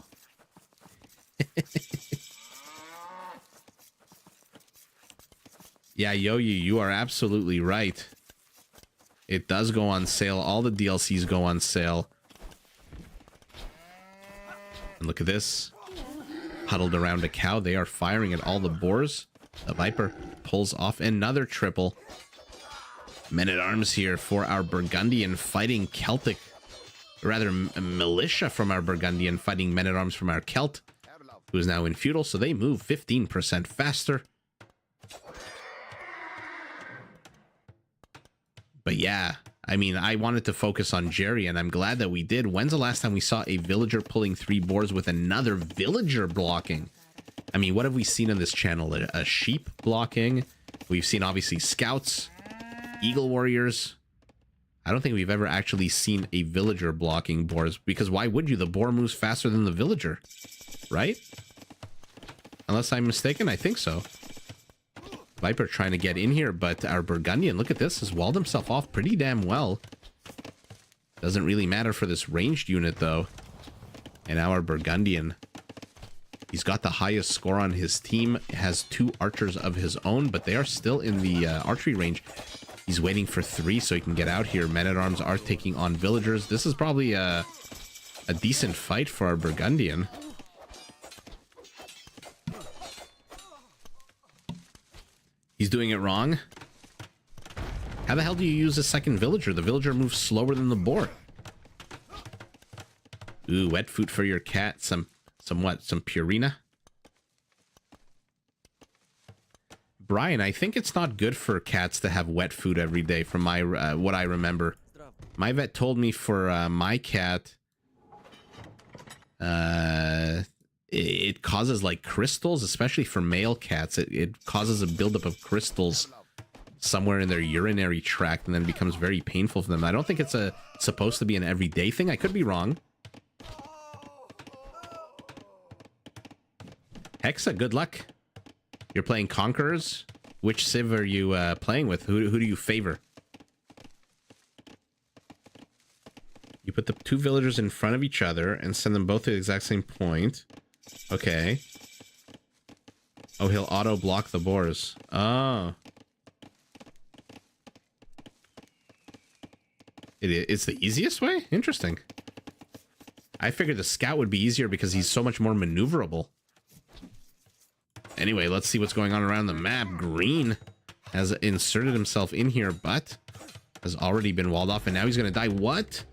Yeah, Yo-Yo, you are absolutely right. It does go on sale. All the DLCs go on sale. And look at this. Huddled around a cow. They are firing at all the boars. The Viper pulls off another triple. Men-at-arms here for our Burgundian fighting Celtic. Or rather, militia from our Burgundian fighting men-at-arms from our Celt, who is now in feudal, so they move 15% faster. But yeah, I mean, I wanted to focus on Jerry, and I'm glad that we did. When's the last time we saw a villager pulling 3 boars with another villager blocking? I mean, what have we seen on this channel? A sheep blocking. We've seen, obviously, scouts, eagle warriors. I don't think we've ever actually seen a villager blocking boars, because why would you? The boar moves faster than the villager, right? Unless I'm mistaken, I think so. Viper trying to get in here, but our Burgundian, look at this, has walled himself off pretty damn well. Doesn't really matter for this ranged unit, though. And our Burgundian, he's got the highest score on his team, has 2 archers of his own, but they are still in the archery range. He's waiting for 3 so he can get out here. Men-at-arms are taking on villagers. This is probably a decent fight for our Burgundian. He's doing it wrong. How the hell do you use a second villager? The villager moves slower than the boar. Ooh, wet food for your cat. Some what? Some Purina? Brian, I think it's not good for cats to have wet food every day from my what I remember. My vet told me for my cat, it causes like crystals, especially for male cats. It causes a buildup of crystals somewhere in their urinary tract and then becomes very painful for them. I don't think it's supposed to be an everyday thing. I could be wrong. Hexa, good luck. You're playing Conquerors. Which civ are you playing with? Who do you favor? You put the two villagers in front of each other and send them both to the exact same point. Okay. Oh, he'll auto block the boars. Oh. It's the easiest way? Interesting. I figured the scout would be easier because he's so much more maneuverable. Anyway, let's see what's going on around the map. Green has inserted himself in here, but has already been walled off, and now he's going to die. What?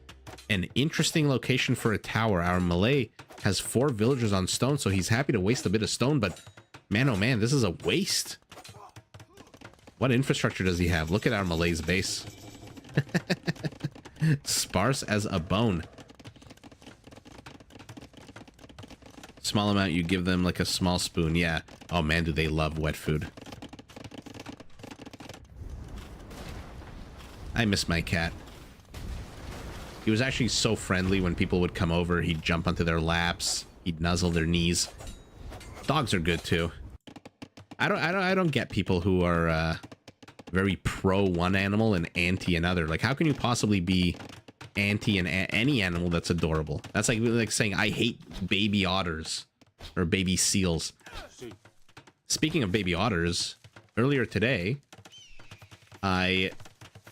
An interesting location for a tower. Our Malay has 4 villagers on stone, so he's happy to waste a bit of stone, but man, oh man, this is a waste. What infrastructure does he have? Look at our Malay's base. Sparse as a bone. Small amount, you give them like a small spoon. Yeah. Oh man, do they love wet food. I miss my cat. He was actually so friendly. When people would come over, he'd jump onto their laps. He'd nuzzle their knees. Dogs are good too. I don't get people who are very pro one animal and anti another. Like, how can you possibly be anti any animal that's adorable? That's like saying I hate baby otters or baby seals. Speaking of baby otters, earlier today I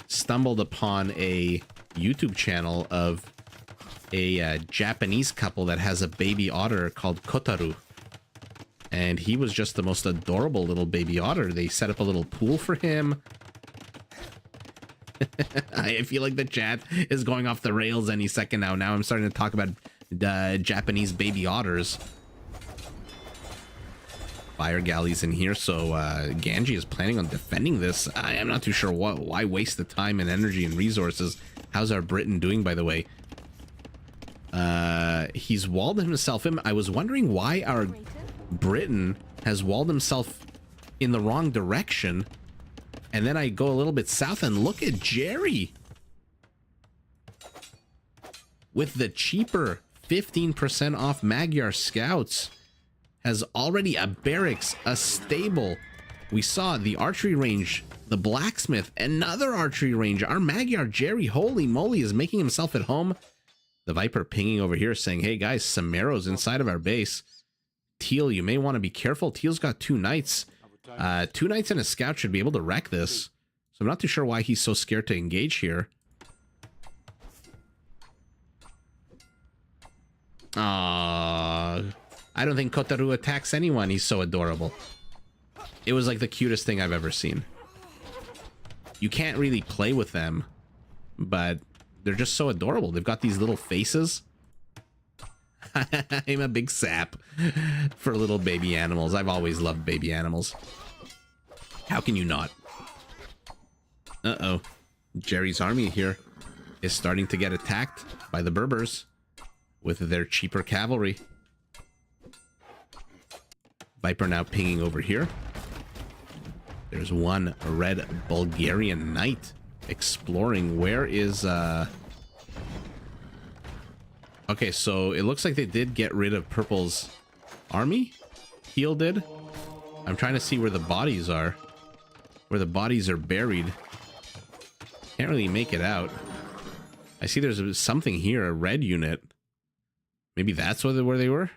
stumbled upon a YouTube channel of a Japanese couple that has a baby otter called Kotaru, and he was just the most adorable little baby otter. They set up a little pool for him. I feel like the chat is going off the rails any second now. Now I'm starting to talk about Japanese baby otters. Fire galleys in here, so Ganji is planning on defending this. I am not too sure why waste the time and energy and resources. How's our Briton doing, by the way? He's walled himself in. I was wondering why our Briton has walled himself in the wrong direction. And then I go a little bit south and look at Jerry with the cheaper 15% off Magyar scouts. Has already a barracks, a stable. We saw the archery range, the blacksmith, another archery range. Our Magyar Jerry, holy moly, is making himself at home. The Viper pinging over here saying, hey guys, Samaro's inside of our base. Teal, you may want to be careful. Teal's got 2 knights. 2 knights and a scout should be able to wreck this. So I'm not too sure why he's so scared to engage here. I don't think Kotaru attacks anyone. He's so adorable. It was like the cutest thing I've ever seen. You can't really play with them, but they're just so adorable. They've got these little faces. I'm a big sap for little baby animals. I've always loved baby animals. How can you not? Uh-oh. Jerry's army here is starting to get attacked by the Berbers with their cheaper cavalry. Viper now pinging over here. There's one red Bulgarian knight exploring. Where is okay, so it looks like they did get rid of Purple's army. Heal did. I'm trying to see where the bodies are. Where the bodies are buried. Can't really make it out. I see there's something here, a red unit. Maybe that's where they were?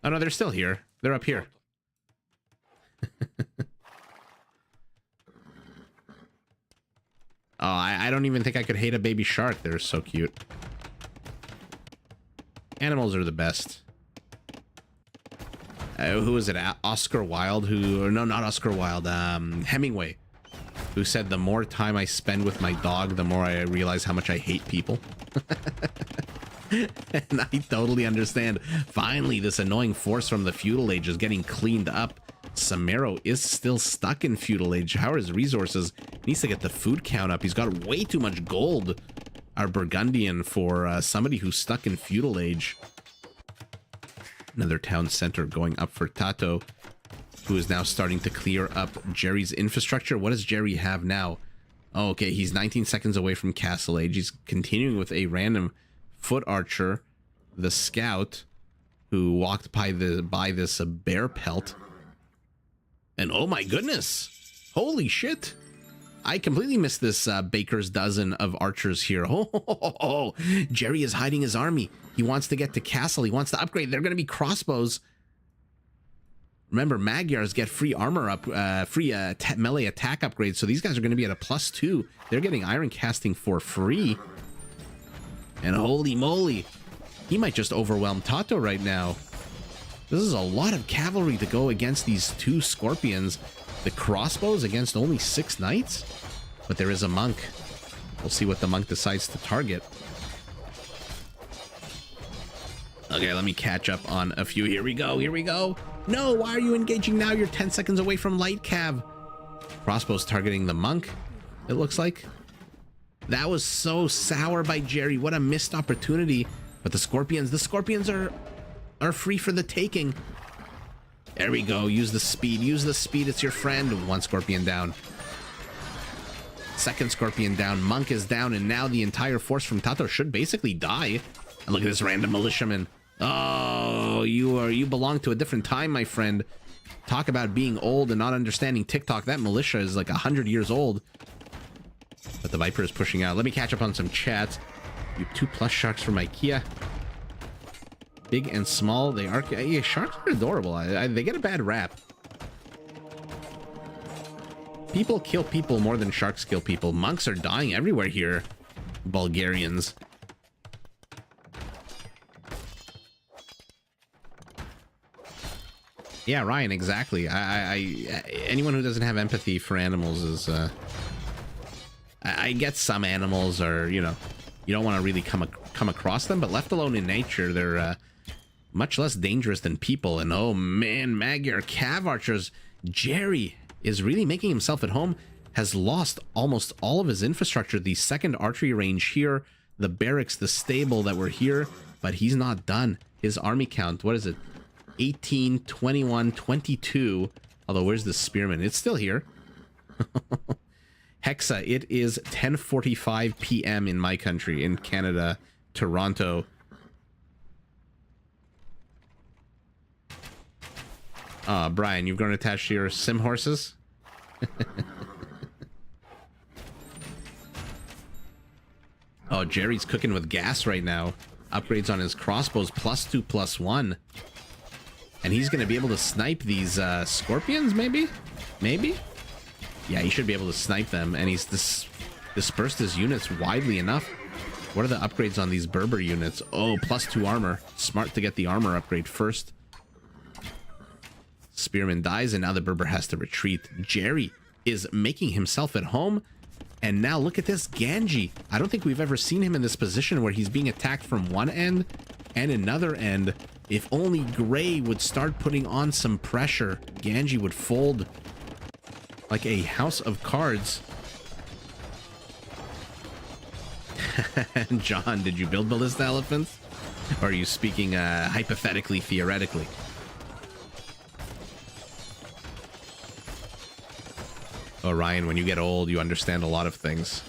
Oh no, they're still here. They're up here. Oh, I don't even think I could hate a baby shark. They're so cute. Animals are the best. Who is it? Oscar Wilde, who... No, not Oscar Wilde. Hemingway, who said, the more time I spend with my dog, the more I realize how much I hate people. And I totally understand. Finally, this annoying force from the feudal age is getting cleaned up. Samaro is still stuck in feudal age. How are his resources? He needs to get the food count up. He's got way too much gold. Our Burgundian for somebody who's stuck in feudal age. Another town center going up for Tato, who is now starting to clear up Jerry's infrastructure. What does Jerry have now? Oh, okay, he's 19 seconds away from Castle Age. He's continuing with a random foot archer, the scout, who walked by this bear pelt. And oh my goodness, holy shit, I completely missed this baker's dozen of archers here. Oh, Jerry is hiding his army. He wants to get to castle. He wants to upgrade. They're going to be crossbows. Remember, Magyars get free armor up, free melee attack upgrades. So these guys are going to be at a +2. They're getting iron casting for free. And holy moly, he might just overwhelm Tato right now. This is a lot of cavalry to go against these 2 scorpions. The crossbows against only 6 knights? But there is a monk. We'll see what the monk decides to target. Okay, let me catch up on a few. Here we go, here we go. No, why are you engaging now? You're 10 seconds away from light cav. Crossbows targeting the monk, it looks like. That was so sour by Jerry. What a missed opportunity. But the scorpions are free for the taking. There we go. Use the speed. Use the speed. It's your friend. 1 scorpion down. 2nd scorpion down. Monk is down. And now the entire force from Tato should basically die. And look at this random militiaman. Oh, you belong to a different time, my friend. Talk about being old and not understanding TikTok. That militia is like 100 years old. But the Viper is pushing out. Let me catch up on some chats. You 2+ sharks from IKEA. Big and small, they are. Yeah, sharks are adorable. They get a bad rap. People kill people more than sharks kill people. Monks are dying everywhere here. Bulgarians. Yeah, Ryan, exactly. Anyone who doesn't have empathy for animals is I get some animals are, you know, you don't want to really come across them, but left alone in nature, they're much less dangerous than people. And oh man, Magyar cav archers, Jerry is really making himself at home, has lost almost all of his infrastructure. The 2nd archery range here, the barracks, the stable that were here, but he's not done. His army count, what is it? 18, 21, 22. Although, where's the spearman? It's still here. Hexa, it is 10:45 p.m. in my country, in Canada, Toronto. Brian, you've grown attached to your sim horses? Oh, Jerry's cooking with gas right now. Upgrades on his crossbows, +2, +1. And he's going to be able to snipe these scorpions, maybe? Maybe? Yeah, he should be able to snipe them. And he's dispersed his units widely enough. What are the upgrades on these Berber units? Oh, +2 armor. Smart to get the armor upgrade first. Spearman dies, and now the Berber has to retreat. Jerry is making himself at home. And now look at this Ganji. I don't think we've ever seen him in this position where he's being attacked from one end and another end. If only Gray would start putting on some pressure, Ganji would fold like a house of cards. John, did you build ballista elephants? Or are you speaking hypothetically, theoretically? Oh, Ryan, when you get old, you understand a lot of things.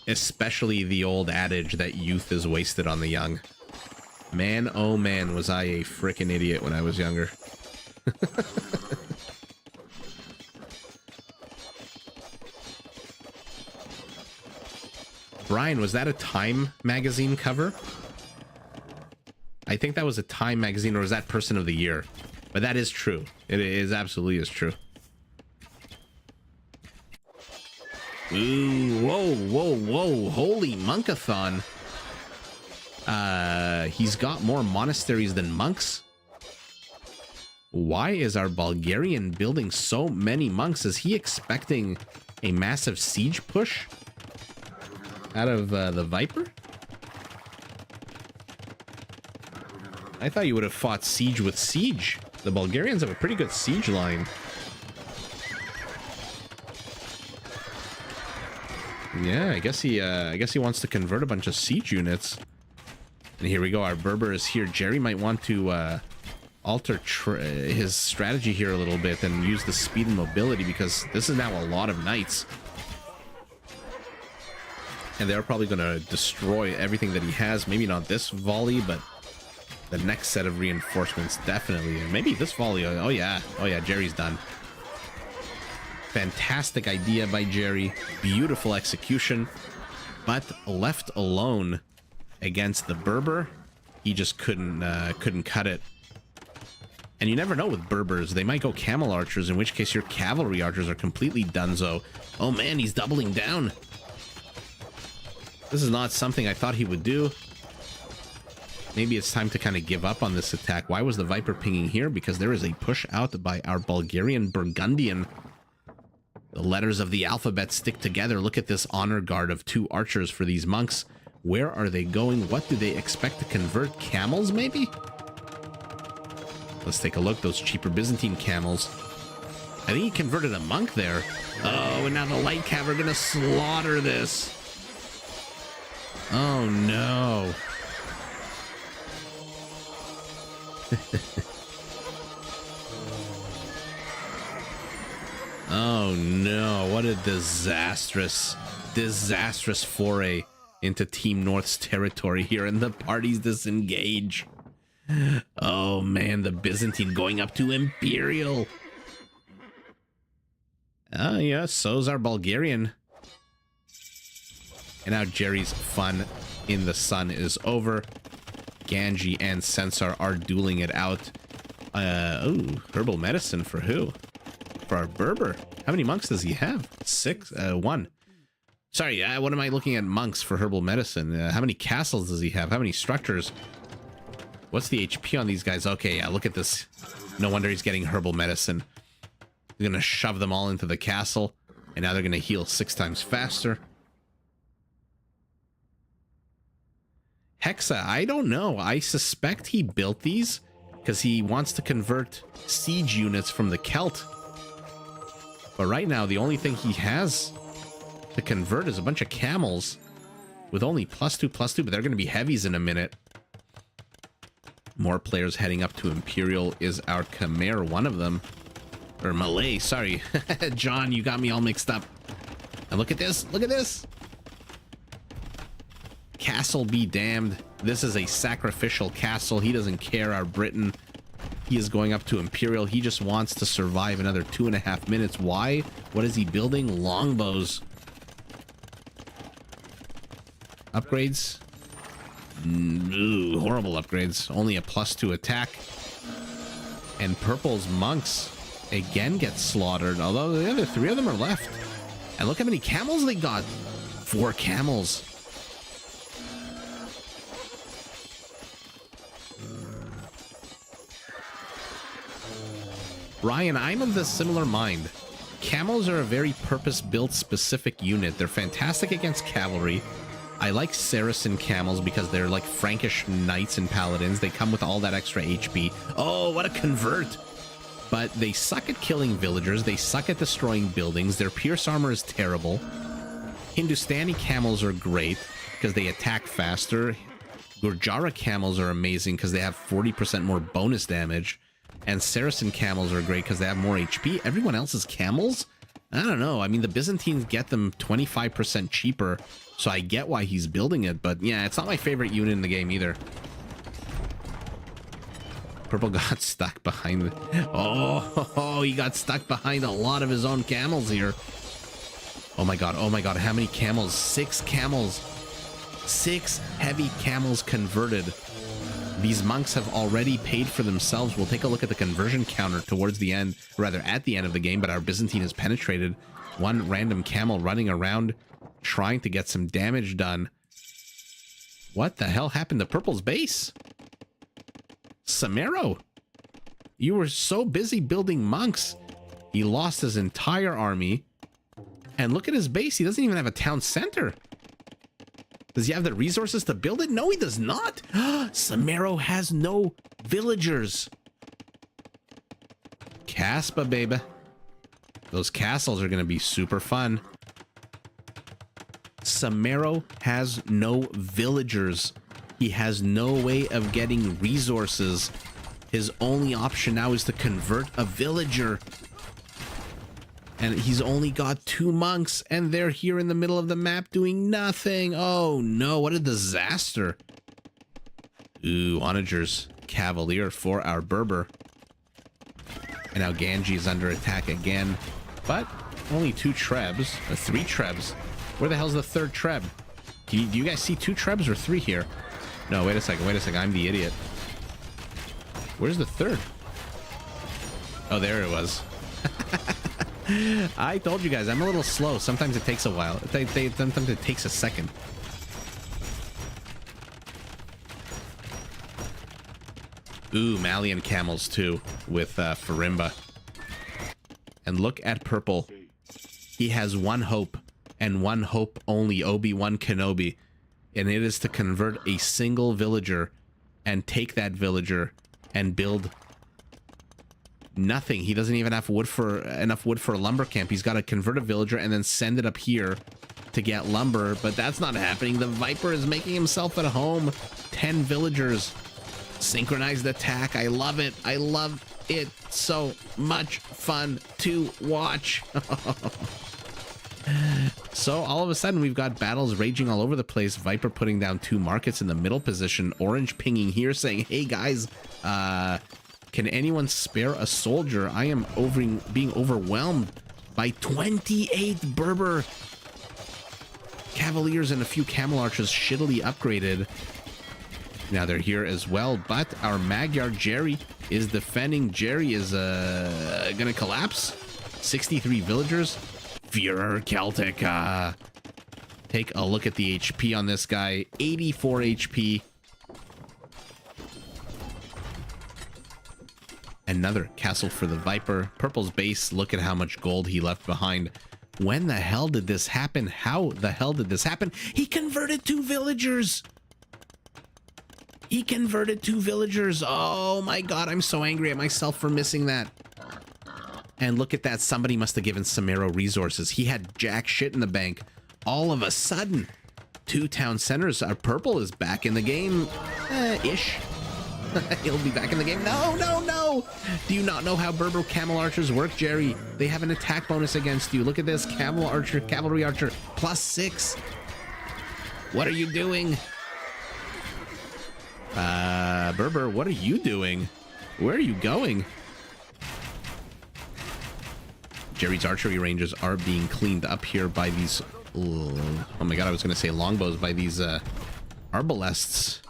Especially the old adage that youth is wasted on the young. Man, oh man, was I a frickin' idiot when I was younger. Brian, was that a Time magazine cover? I think that was a Time magazine, or was that Person of the Year? But that is true. It is absolutely is true. Ooh, whoa, whoa, whoa. Holy monkathon. He's got more monasteries than monks. Why is our Bulgarian building so many monks? Is he expecting a massive siege push out of the Viper? I thought you would have fought siege with siege. The Bulgarians have a pretty good siege line. Yeah, I guess he wants to convert a bunch of siege units. And here we go. Our Berber is here. Jerry might want to alter his strategy here a little bit and use the speed and mobility, because this is now a lot of knights. And they're probably going to destroy everything that he has. Maybe not this volley, but the next set of reinforcements definitely. And maybe this volley. Oh yeah, Jerry's done. Fantastic idea by Jerry. Beautiful execution. But left alone against the Berber, he just couldn't cut it. And you never know with Berbers. They might go camel archers, in which case your cavalry archers are completely donezo. Oh man, he's doubling down. This is not something I thought he would do. Maybe it's time to kind of give up on this attack. Why was the Viper pinging here? Because there is a push out by our Bulgarian Burgundian. The letters of the alphabet stick together. Look at this honor guard of 2 archers for these monks. Where are they going? What do they expect to convert? Camels, maybe? Let's take a look. Those cheaper Byzantine camels. I think he converted a monk there. Oh, and now the light cav are going to slaughter this. Oh, no. Oh no, what a disastrous foray into Team North's territory here, and the parties disengage. Oh man, the Byzantine going up to Imperial. Oh yeah, so's our Bulgarian. And now Jerry's fun in the sun is over. Ganji and Censar are dueling it out. Oh, herbal medicine for who? For our Berber. How many monks does he have? 1. Sorry, what am I looking at? Monks for herbal medicine. How many castles does he have? How many structures? What's the HP on these guys? Okay, yeah, look at this. No wonder he's getting herbal medicine. He's gonna shove them all into the castle, and now they're gonna heal 6 times faster. Hexa, I don't know. I suspect he built these because he wants to convert siege units from the Celt. But right now, the only thing he has to convert is a bunch of camels with only +2/+2, but they're going to be heavies in a minute. More players heading up to Imperial. Is our Khmer one of them? Or Malay, sorry. John, you got me all mixed up. And look at this. Look at this. Castle be damned. This is a sacrificial castle. He doesn't care. Our Britain, he is going up to Imperial. He just wants to survive another 2.5 minutes. Why? What is he building? Longbows. Upgrades? Ooh, horrible upgrades. Only a +2 attack. And Purple's monks again get slaughtered, although the other 3 of them are left. And look how many camels they got. 4 camels. Ryan, I'm of the similar mind. Camels are a very purpose-built specific unit. They're fantastic against cavalry. I like Saracen camels because they're like Frankish knights and paladins. They come with all that extra HP. Oh, what a convert! But they suck at killing villagers. They suck at destroying buildings. Their pierce armor is terrible. Hindustani camels are great because they attack faster. Gurjara camels are amazing because they have 40% more bonus damage. And Saracen camels are great because they have more HP. Everyone else's camels? I don't know. I mean, the Byzantines get them 25% cheaper, so I get why he's building it. But yeah, it's not my favorite unit in the game either. Purple got stuck behind the... Oh, he got stuck behind a lot of his own camels here. Oh my god, how many camels? 6 camels. 6 heavy camels converted. These monks have already paid for themselves. We'll take a look at the conversion counter towards the end, rather at the end of the game, but our Byzantine has penetrated. 1 random camel running around trying to get some damage done. What the hell happened to Purple's base? Samero, you were so busy building monks. He lost his entire army. And look at his base. He doesn't even have a town center. Does he have the resources to build it? No, he does not. Samero has no villagers. Caspa, baby. Those castles are going to be super fun. Samero has no villagers. He has no way of getting resources. His only option now is to convert a villager. And he's only got 2 monks, and they're here in the middle of the map doing nothing. Oh no, what a disaster. Ooh, Onagers Cavalier for our Berber. And now Ganji is under attack again. But only 2 trebs, or 3 trebs. Where the hell's the third treb? Do you guys see 2 trebs or 3 here? No, wait a second, I'm the idiot. Where's the third? Oh, there it was. I told you guys, I'm a little slow. Sometimes it takes a while. Sometimes it takes a second. Ooh, Malian camels too, with Farimba. And look at purple. He has one hope, and one hope only, Obi-Wan Kenobi. And it is to convert a single villager and take that villager and build nothing. He doesn't even have enough wood for a lumber camp. He's got to convert a villager and then send it up here to get lumber, but that's not happening. The Viper is making himself at home. 10 villagers. Synchronized attack. I love it. I love it. So much fun to watch. So all of a sudden we've got battles raging all over the place. Viper putting down 2 markets in the middle position. Orange pinging here saying, hey guys, can anyone spare a soldier? I am being overwhelmed by 28 Berber Cavaliers and a few Camel Archers shittily upgraded. Now they're here as well, but our Magyar Jerry is defending. Jerry is gonna collapse. 63 villagers. Führer Celtic. Take a look at the HP on this guy. 84 HP. Another castle for the Viper. Purple's base. Look at how much gold he left behind. When the hell did this happen? How the hell did this happen? He converted 2 villagers. He converted 2 villagers. Oh my god, I'm so angry at myself for missing that. And look at that. Somebody must have given Samero resources. He had jack shit in the bank. All of a sudden, 2 town centers. Our purple is back in the game. Ish. He'll be back in the game. No, no, no. Do you not know how Berber Camel Archers work, Jerry? They have an attack bonus against you. Look at this. Cavalry Archer, +6. What are you doing? Berber, what are you doing? Where are you going? Jerry's archery ranges are being cleaned up here by these... Oh my god, I was going to say longbows, by these arbalests.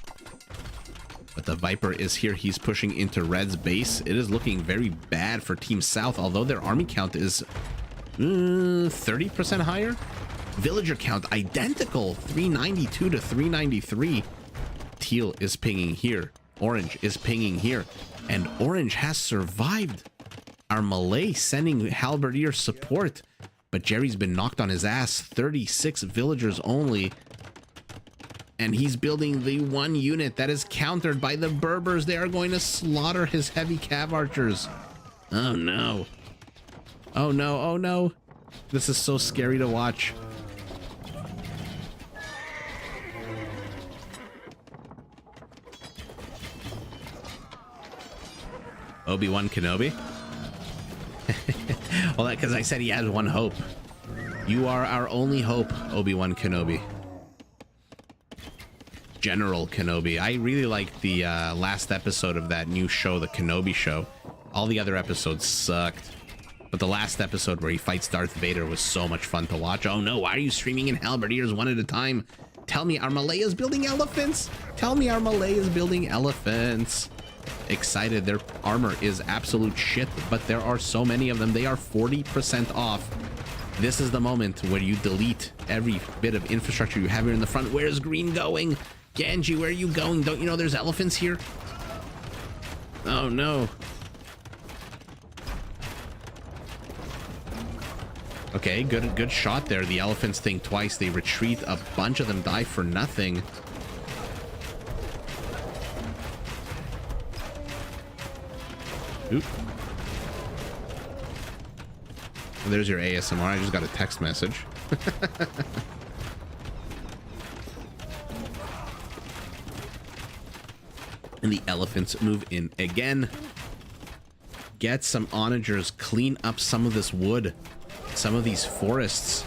But the Viper is here. He's pushing into Red's base. It is looking very bad for Team South, although their army count is 30% higher. Villager count identical, 392 to 393. Teal is pinging here. Orange is pinging here. And Orange has survived. Our Malay sending halberdier support. But Jerry's been knocked on his ass. 36 villagers only. And he's building the 1 unit that is countered by the Berbers. They are going to slaughter his heavy cav archers. Oh no. Oh no, oh no. This is so scary to watch. Obi-Wan Kenobi? Well, because I said he has 1 hope. You are our only hope, Obi-Wan Kenobi. General Kenobi. I really liked the last episode of that new show, the Kenobi Show. All the other episodes sucked. But the last episode where he fights Darth Vader was so much fun to watch. Oh no, why are you streaming in halberdiers 1 at a time? Tell me our Malay is building elephants. Tell me our Malay is building elephants. Excited. Their armor is absolute shit, but there are so many of them. They are 40% off. This is the moment where you delete every bit of infrastructure you have here in the front. Where's green going? Ganji, where are you going? Don't you know there's elephants here? Oh no. Okay, good shot there. The elephants think twice. They retreat. A bunch of them die for nothing. Oop. There's your ASMR. I just got a text message. And the elephants move in again. Get some onagers. Clean up some of this wood. Some of these forests.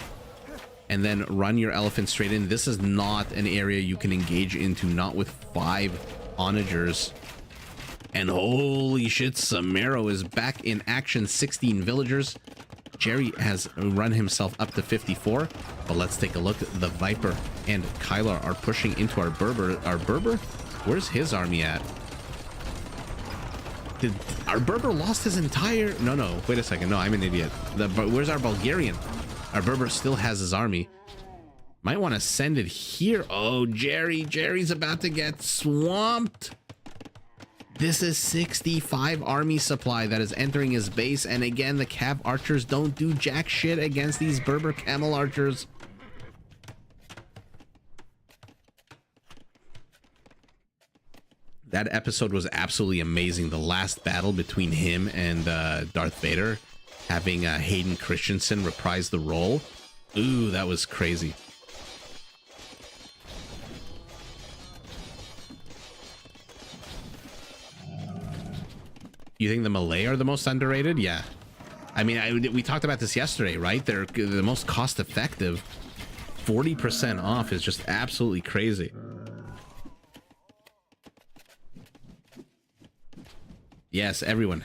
And then run your elephants straight in. This is not an area you can engage into. Not with 5 onagers. And holy shit, Samero is back in action. 16 villagers. Jerry has run himself up to 54, but let's take a look. The Viper and Kylar are pushing into our Berber. Our Berber? Where's his army at? Did our Berber lost his entire... No, wait a second. No, I'm an idiot. Where's our Bulgarian? Our Berber still has his army. Might want to send it here. Oh, Jerry's about to get swamped. This is 65 army supply that is entering his base. And again, the Cav archers don't do jack shit against these Berber camel archers. That episode was absolutely amazing. The last battle between him and Darth Vader, having Hayden Christensen reprise the role. Ooh, that was crazy. You think the Malay are the most underrated? Yeah. I mean, we talked about this yesterday, right? They're the most cost effective. 40% off is just absolutely crazy. Yes, everyone.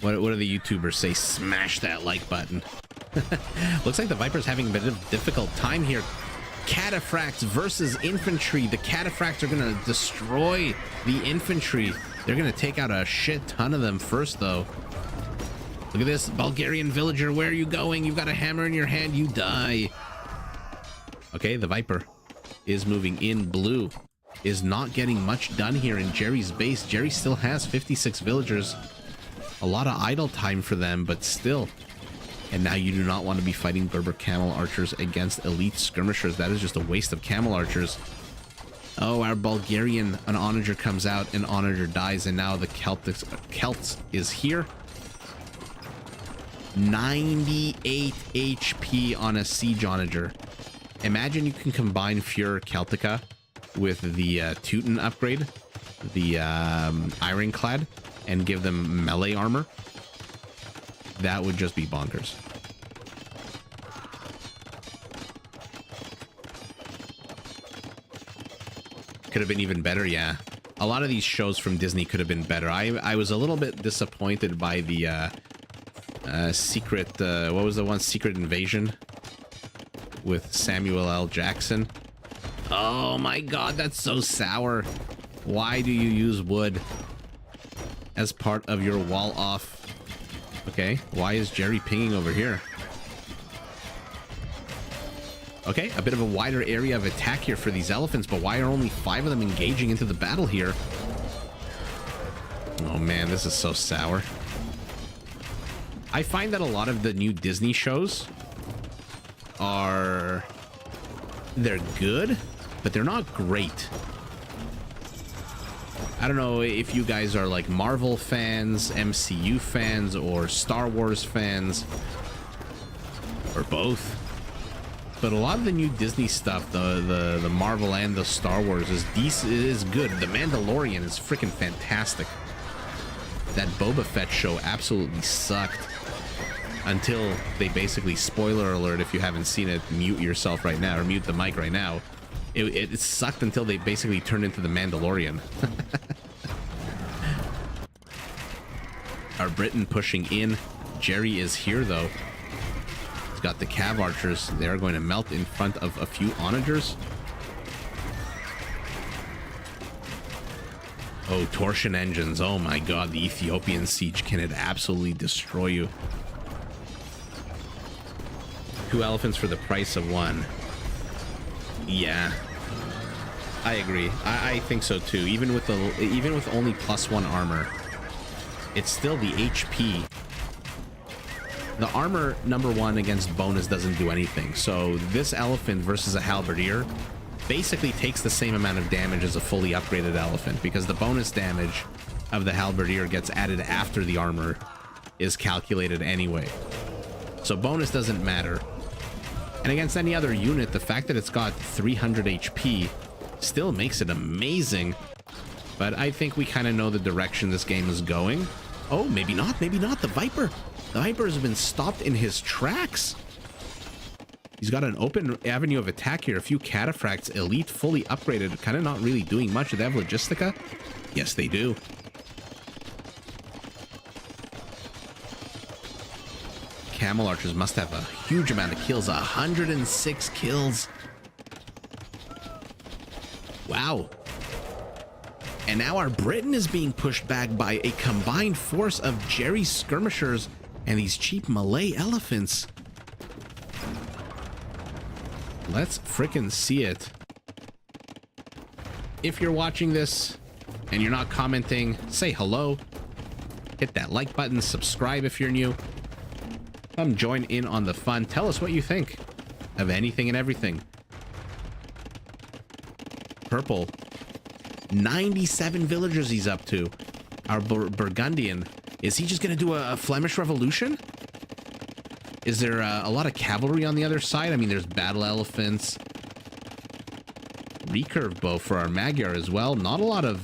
What do the YouTubers say? Smash that like button. Looks like the Viper's having a bit of a difficult time here. Cataphracts versus infantry. The Cataphracts are going to destroy the infantry. They're going to take out a shit ton of them first, though. Look at this Bulgarian villager. Where are you going? You've got a hammer in your hand. You die. Okay, the Viper is moving in. Blue is not getting much done here in Jerry's base. Jerry still has 56 villagers. A lot of idle time for them, but still. And now you do not want to be fighting Berber camel archers against elite skirmishers. That is just a waste of camel archers. Oh, our Bulgarian, an onager comes out, an onager dies, and now the Celts is here. 98 HP on a siege onager. Imagine you can combine Führer Celtica with the Teuton upgrade, the Ironclad, and give them melee armor. That would just be bonkers. Could have been even better, yeah. A lot of these shows from Disney could have been better. I was a little bit disappointed by the Secret... what was the one? Secret Invasion with Samuel L. Jackson. Oh my god, that's so sour. Why do you use wood as part of your wall off? Okay, why is Jerry pinging over here? Okay, a bit of a wider area of attack here for these elephants, but why are only 5 of them engaging into the battle here? Oh man, this is so sour. I find that a lot of the new Disney shows are... they're good, but they're not great. I don't know if you guys are like Marvel fans, MCU fans, or Star Wars fans, or both. But a lot of the new Disney stuff, the Marvel and the Star Wars, is decent, is good. The Mandalorian is freaking fantastic. That Boba Fett show absolutely sucked until they basically, spoiler alert, if you haven't seen it, mute yourself right now, or mute the mic right now. It sucked until they basically turned into the Mandalorian. Our Britain pushing in. Jerry is here, though. He's got the Cav archers. They are going to melt in front of a few onagers. Oh, torsion engines. Oh my god, the Ethiopian siege. Can it absolutely destroy you? 2 elephants for the price of 1. Yeah, I agree. I think so too. Even with only +1 armor, it's still the HP. The armor, number 1, against bonus doesn't do anything. So this elephant versus a halberdier basically takes the same amount of damage as a fully upgraded elephant, because the bonus damage of the halberdier gets added after the armor is calculated anyway. So bonus doesn't matter. And against any other unit, the fact that it's got 300 HP still makes it amazing. But I think we kind of know the direction this game is going. Oh, maybe not, maybe not. The Viper has been stopped in his tracks. He's got an open avenue of attack here. A few cataphracts, elite, fully upgraded, kind of not really doing much. Do they have logistica? Yes, they do. Camel Archers must have a huge amount of kills. 106 kills. Wow. And now our Britain is being pushed back by a combined force of Jerry's skirmishers and these cheap Malay elephants. Let's frickin' see it. If you're watching this and you're not commenting, say hello. Hit that like button, subscribe if you're new. Come join in on the fun. Tell us what you think of anything and everything. Purple. 97 villagers he's up to. Our Burgundian. Is he just going to do a Flemish revolution? Is there a lot of cavalry on the other side? I mean, there's battle elephants. Recurve bow for our Magyar as well. Not a lot of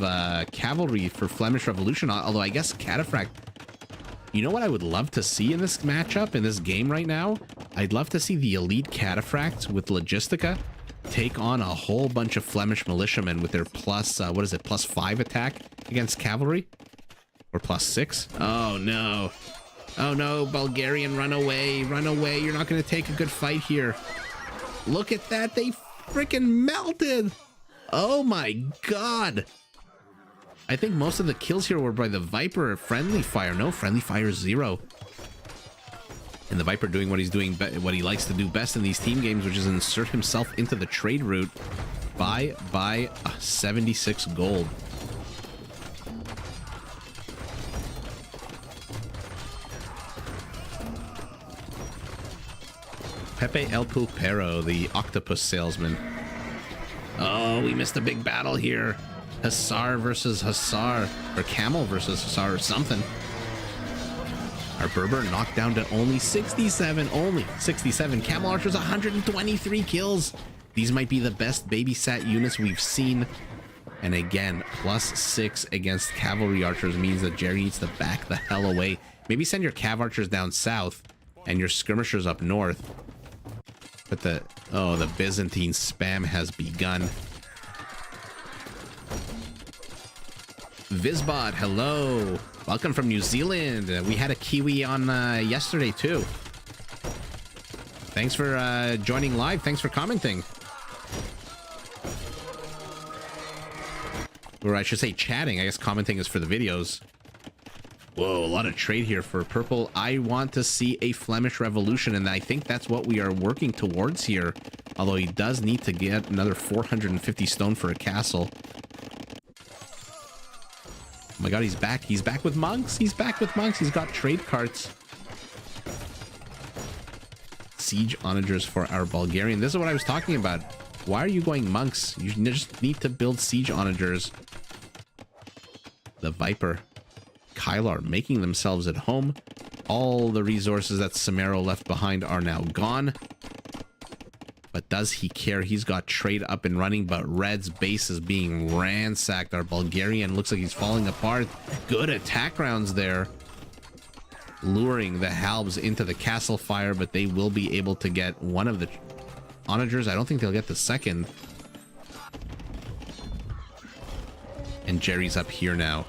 cavalry for Flemish revolution, although I guess cataphract. You know what I would love to see in this matchup, in this game right now? I'd love to see the elite cataphracts with Logistica take on a whole bunch of Flemish militiamen with their plus, what is it, +5 attack against cavalry? Or +6? Oh no. Oh no, Bulgarian, run away, run away. You're not going to take a good fight here. Look at that, they freaking melted. Oh my god. I think most of the kills here were by the Viper friendly fire. No, friendly fire 0. And the Viper doing what he's doing, what he likes to do best in these team games, which is insert himself into the trade route. Buy 76 gold. Pepe El Pulpero, the octopus salesman. Oh, we missed a big battle here. Hussar versus Hussar, or Camel versus Hussar, or something. Our Berber knocked down to only 67. Only 67. Camel Archers, 123 kills. These might be the best babysat units we've seen. And again, +6 against Cavalry Archers means that Jerry needs to back the hell away. Maybe send your Cav Archers down south and your skirmishers up north. But the Byzantine spam has begun. Vizbot, hello. Welcome from New Zealand. We had a Kiwi on yesterday too. Thanks for joining live. Thanks for commenting. Or I should say chatting. I guess commenting is for the videos. Whoa, a lot of trade here for purple. I want to see a Flemish revolution, and I think that's what we are working towards here. Although he does need to get another 450 stone for a castle. Oh my god, he's back. He's back with monks. He's back with monks. He's got trade carts. Siege onagers for our Bulgarian. This is what I was talking about. Why are you going monks? You just need to build siege onagers. The Viper. Kylar making themselves at home. All the resources that Samaro left behind are now gone. But does he care? He's got trade up and running, but Red's base is being ransacked. Our Bulgarian looks like he's falling apart. Good attack rounds there. Luring the Halbs into the castle fire, but they will be able to get one of the onagers. I don't think they'll get the second. And Jerry's up here now.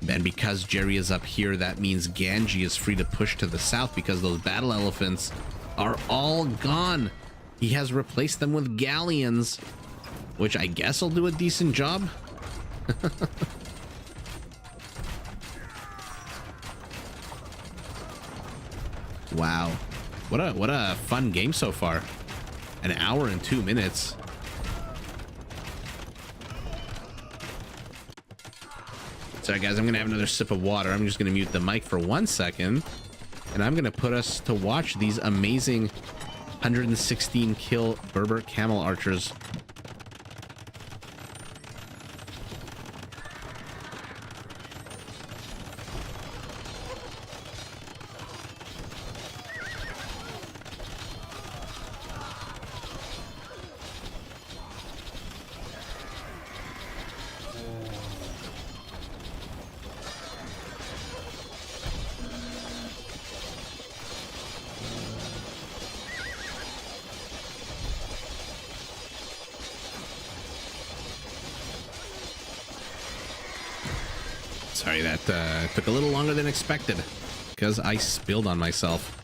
And because Jerry is up here, that means Ganji is free to push to the south because those battle elephants are all gone. He has replaced them with galleons, which I guess will do a decent job. Wow. What a fun game so far. An hour and 2 minutes. Sorry guys, I'm gonna have another sip of water. I'm just gonna mute the mic for 1 second, and I'm gonna put us to watch these amazing 116 kill Berber camel archers. Sorry, that took a little longer than expected because I spilled on myself.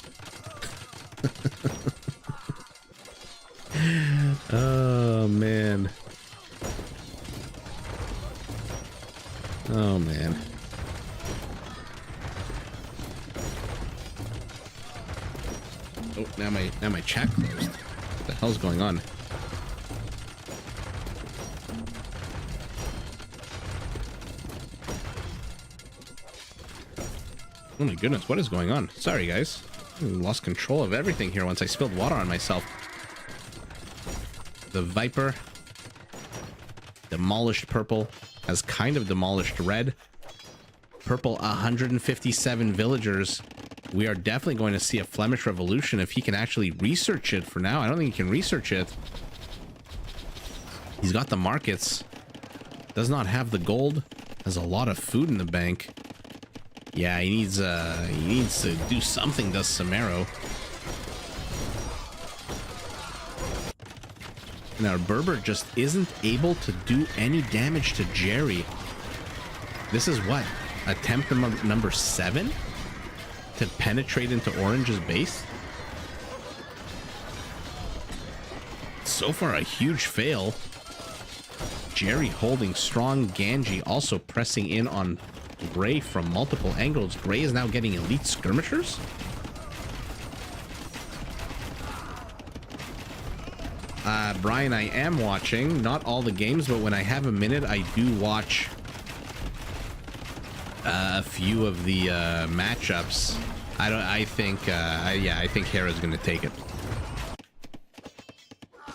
Oh, man. Oh, man. Oh, now my chat closed. What the hell's going on? Oh my goodness, what is going on? Sorry, guys. I lost control of everything here once I spilled water on myself. The Viper demolished purple, has kind of demolished red. Purple, 157 villagers. We are definitely going to see a Flemish Revolution if he can actually research it. For now, I don't think he can research it. He's got the markets. Does not have the gold. Has a lot of food in the bank. Yeah, he needs to do something, does Samaro. Now, Berber just isn't able to do any damage to Jerry. This is what? Attempt number 7? To penetrate into Orange's base? So far, a huge fail. Jerry holding strong. Ganji also pressing in on Gray from multiple angles. Gray is now getting elite skirmishers? Brian, I am watching. Not all the games, but when I have a minute, I do watch a few of the matchups. I think Hera's gonna take it.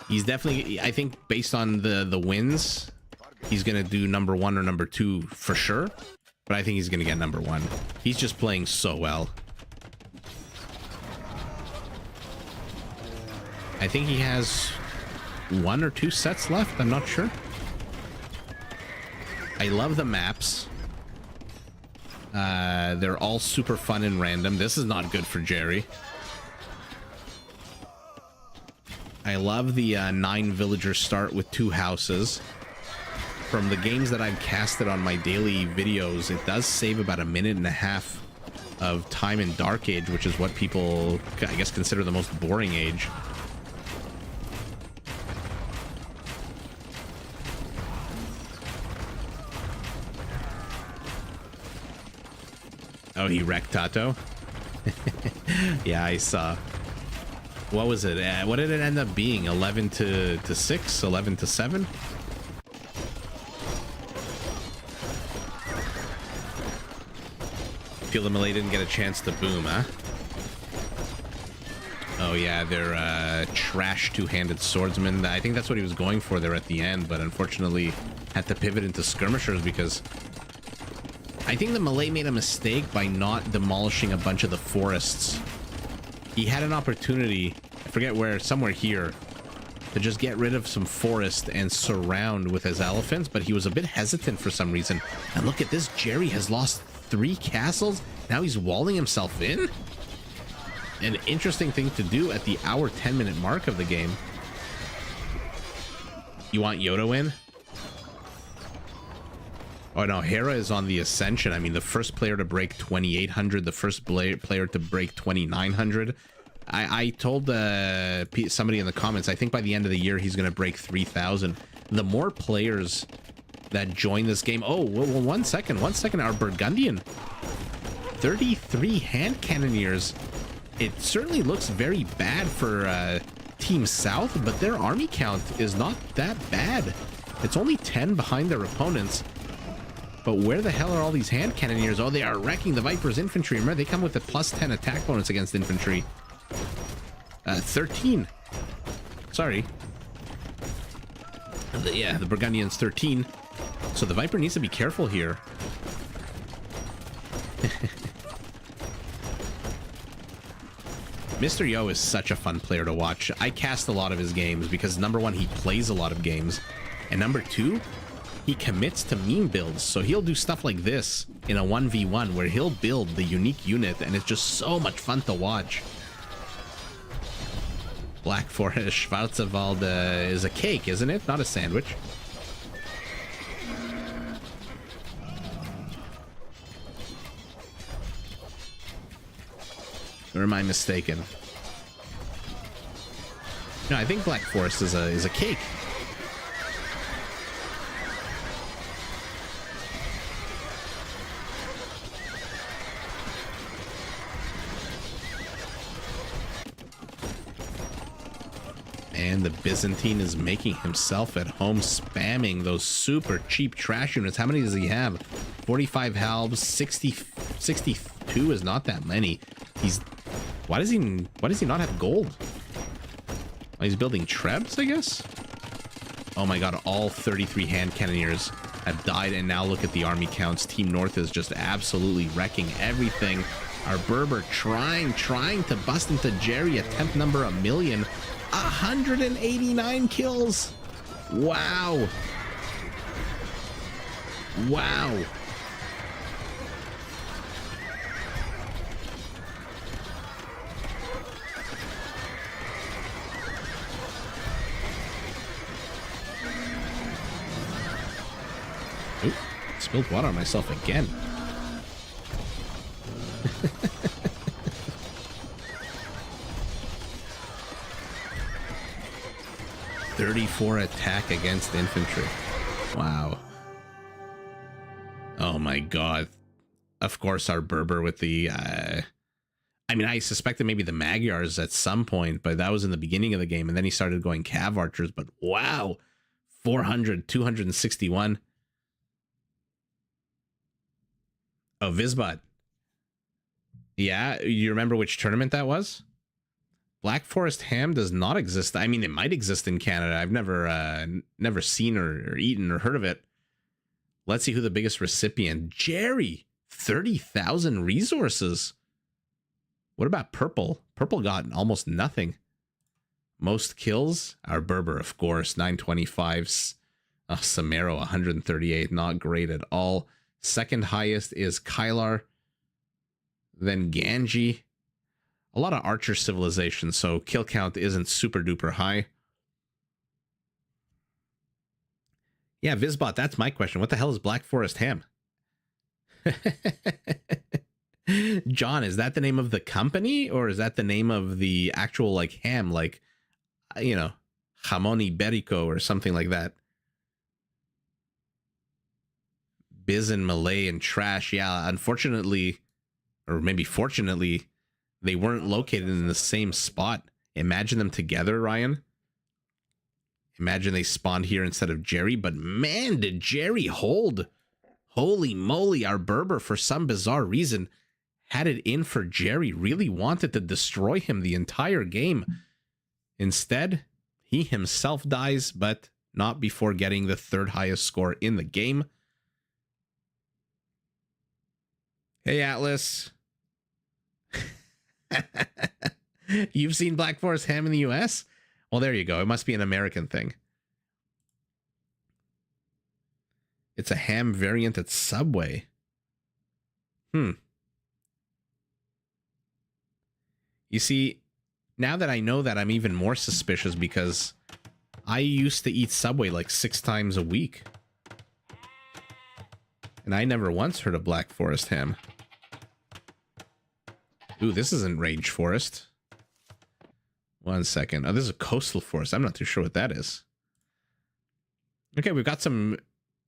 He's definitely, I think based on the wins, he's gonna do number 1 or number 2 for sure. But I think he's gonna get number 1. He's just playing so well. I think he has 1 or 2 sets left. I'm not sure. I love the maps. They're all super fun and random. This is not good for Jerry. I love the 9 villager start with 2 houses. From the games that I've casted on my daily videos, it does save about 1.5 minutes of time in Dark Age, which is what people, I guess, consider the most boring age. Oh, he wrecked Tato? Yeah, I saw. What was it? What did it end up being? 11 to 6? 11 to 7? Feel the melee didn't get a chance to boom, huh? Oh yeah, they're trash two-handed swordsmen. I think that's what he was going for there at the end, but unfortunately had to pivot into skirmishers because I think the melee made a mistake by not demolishing a bunch of the forests. He had an opportunity, I forget where, somewhere here, to just get rid of some forest and surround with his elephants, but he was a bit hesitant for some reason. And look at this, Jerry has lost 3 castles. Now he's walling himself in. An interesting thing to do at the hour 10-minute mark of the game. You want Yoda in? Oh no, Hera is on the ascension. I mean, the first player to break 2,800, the first player to break 2,900. I told somebody in the comments, I think by the end of the year he's going to break 3,000. The more players that join this game. Oh, well, one second. Our Burgundian 33 hand cannoneers. It certainly looks very bad for Team South, but their army count is not that bad. It's only 10 behind their opponents. But where the hell are all these hand cannoneers? Oh, they are wrecking the Viper's infantry. Remember, they come with a +10 attack bonus against infantry. 13. Sorry. Yeah, the Burgundian's 13. So the Viper needs to be careful here. Mr. Yo is such a fun player to watch. I cast a lot of his games because number 1, he plays a lot of games. And number 2, he commits to meme builds. So he'll do stuff like this in a 1v1 where he'll build the unique unit and it's just so much fun to watch. Black Forest Schwarzwald is a cake, isn't it? Not a sandwich. Or am I mistaken? No, I think Black Forest is a cake. And the Byzantine is making himself at home, spamming those super cheap trash units. How many does he have? 45 halbs, 62 is not that many. Why does he not have gold? Oh, he's building trebs, I guess? Oh my god, all 33 hand cannoneers have died, and now look at the army counts. Team North is just absolutely wrecking everything. Our Berber trying to bust into Jerry, attempt number 1,000,000. 189 kills. Wow. Wow. Oop, spilled water on myself again. 34 attack against infantry. Wow. Oh my god. Of course, our Berber with the... I mean, I suspected maybe the Magyars at some point, but that was in the beginning of the game, and then he started going Cav Archers, but wow. 400, 261. Oh, Vizbot. Yeah, you remember which tournament that was? Black Forest ham does not exist. I mean, it might exist in Canada. I've never seen or eaten or heard of it. Let's see who the biggest recipient. Jerry, 30,000 resources. What about Purple? Purple got almost nothing. Most kills, our Berber, of course, 925. Samaro, 138. Not great at all. Second highest is Kylar. Then Ganji. A lot of archer civilization, so kill count isn't super duper high. Yeah, Vizbot, that's my question. What the hell is Black Forest ham? John, is that the name of the company, or is that the name of the actual like ham, like, you know, jamon iberico or something like that? Biz and Malay and trash. Yeah, unfortunately, or maybe fortunately, they weren't located in the same spot. Imagine them together, Ryan. Imagine they spawned here instead of Jerry, but man, did Jerry hold. Holy moly, our Berber, for some bizarre reason, had it in for Jerry, really wanted to destroy him the entire game. Instead, he himself dies, but not before getting the third highest score in the game. Hey, Atlas. You've seen Black Forest ham in the US? Well, there you go. It must be an American thing. It's a ham variant at Subway. You see, now that I know that, I'm even more suspicious, because I used to eat Subway like 6 times a week. And I never once heard of Black Forest ham. Ooh, this isn't Rage Forest. 1 second. Oh, this is a coastal forest. I'm not too sure what that is. Okay, we've got some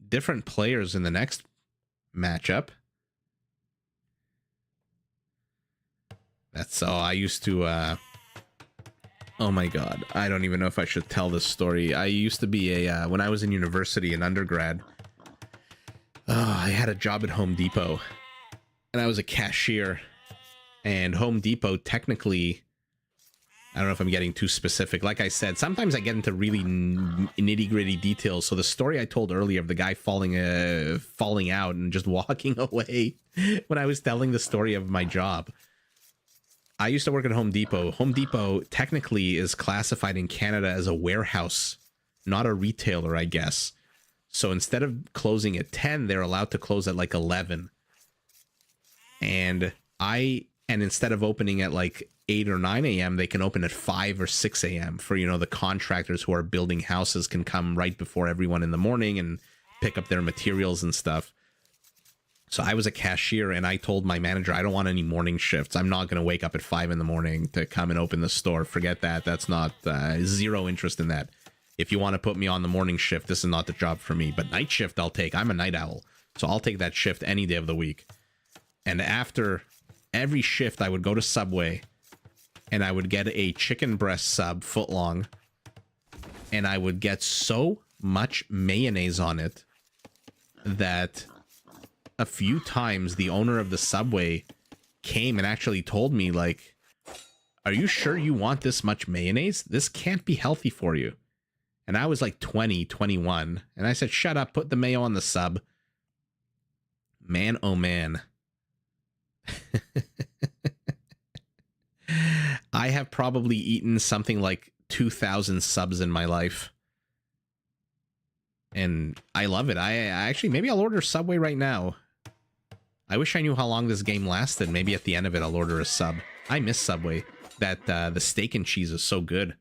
different players in the next matchup. That's all. I used to... oh my god. I don't even know if I should tell this story. I used to be a... when I was in university in undergrad, I had a job at Home Depot. And I was a cashier. And Home Depot, technically, I don't know if I'm getting too specific. Like I said, sometimes I get into really nitty-gritty details. So the story I told earlier of the guy falling out and just walking away when I was telling the story of my job. I used to work at Home Depot. Home Depot technically is classified in Canada as a warehouse, not a retailer, I guess. So instead of closing at 10, they're allowed to close at like 11. And instead of opening at like 8 or 9 a.m., they can open at 5 or 6 a.m. for, you know, the contractors who are building houses can come right before everyone in the morning and pick up their materials and stuff. So I was a cashier, and I told my manager, I don't want any morning shifts. I'm not going to wake up at 5 in the morning to come and open the store. Forget that. That's not, zero interest in that. If you want to put me on the morning shift, this is not the job for me. But night shift, I'll take. I'm a night owl. So I'll take that shift any day of the week. And after every shift, I would go to Subway, and I would get a chicken breast sub, foot long. And I would get so much mayonnaise on it that a few times the owner of the Subway came and actually told me, like, are you sure you want this much mayonnaise? This can't be healthy for you. And I was like 20, 21. And I said, shut up, put the mayo on the sub. Man, oh man. I have probably eaten something like 2,000 subs in my life. And I love it. I actually, maybe I'll order Subway right now. I wish I knew how long this game lasted. Maybe at the end of it, I'll order a sub. I miss Subway. That the steak and cheese is so good.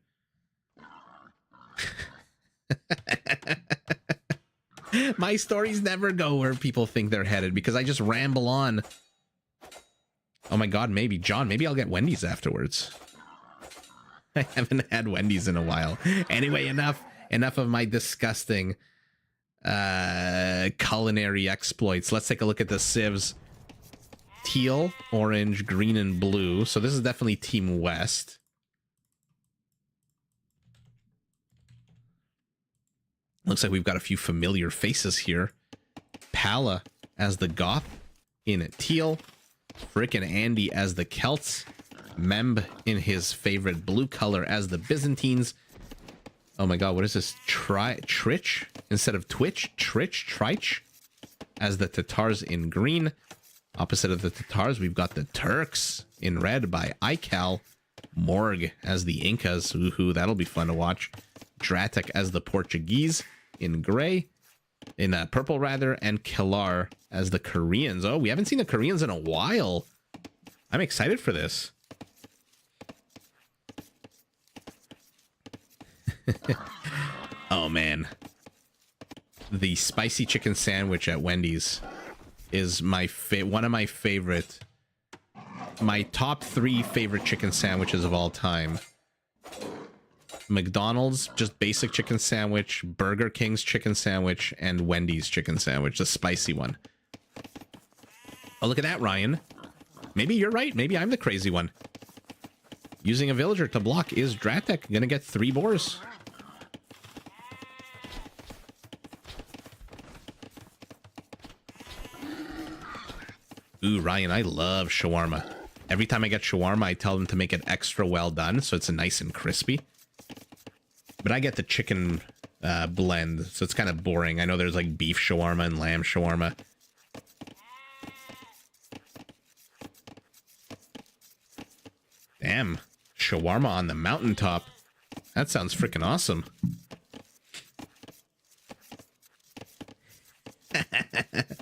My stories never go where people think they're headed because I just ramble on. Oh my god, maybe. John, maybe I'll get Wendy's afterwards. I haven't had Wendy's in a while. Anyway, enough of my disgusting culinary exploits. Let's take a look at the civs. Teal, orange, green, and blue. So this is definitely Team West. Looks like we've got a few familiar faces here. Pala as the Goth in teal. Frickin' Andy as the Celts. Memb in his favorite blue color as the Byzantines. Oh my god, what is this? Trich? Instead of Twitch? Trich as the Tatars in green. Opposite of the Tatars, we've got the Turks in red by Ical. Morg as the Incas. Ooh, that'll be fun to watch. Dratek as the Portuguese in gray. In purple, rather. And Kilar as the Koreans. Oh, we haven't seen the Koreans in a while. I'm excited for this. Oh, man. The spicy chicken sandwich at Wendy's is one of my favorite, my top 3 favorite chicken sandwiches of all time. McDonald's, just basic chicken sandwich, Burger King's chicken sandwich, and Wendy's chicken sandwich, the spicy one. Oh, look at that, Ryan. Maybe you're right. Maybe I'm the crazy one. Using a villager to block. Is Dratek gonna get 3 boars? Ooh, Ryan, I love shawarma. Every time I get shawarma, I tell them to make it extra well done, so it's nice and crispy. But I get the chicken blend, so it's kind of boring. I know there's like beef shawarma and lamb shawarma. Damn, shawarma on the mountaintop. That sounds freaking awesome.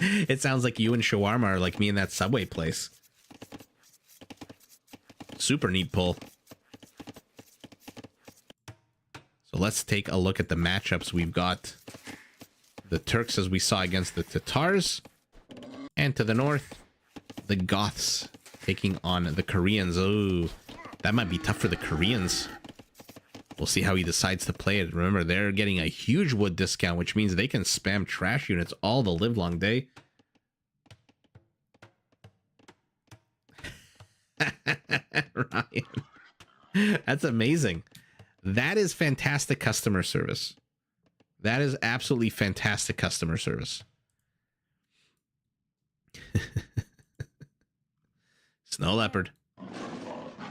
It sounds like you and shawarma are like me in that Subway place. Super neat pull. So let's take a look at the matchups. We've got the Turks, as we saw, against the Tatars. And to the north, the Goths taking on the Koreans. Oh, that might be tough for the Koreans. We'll see how he decides to play it. Remember, they're getting a huge wood discount, which means they can spam trash units all the livelong day. Ryan. That's amazing. That is fantastic customer service. That is absolutely fantastic customer service. Snow Leopard.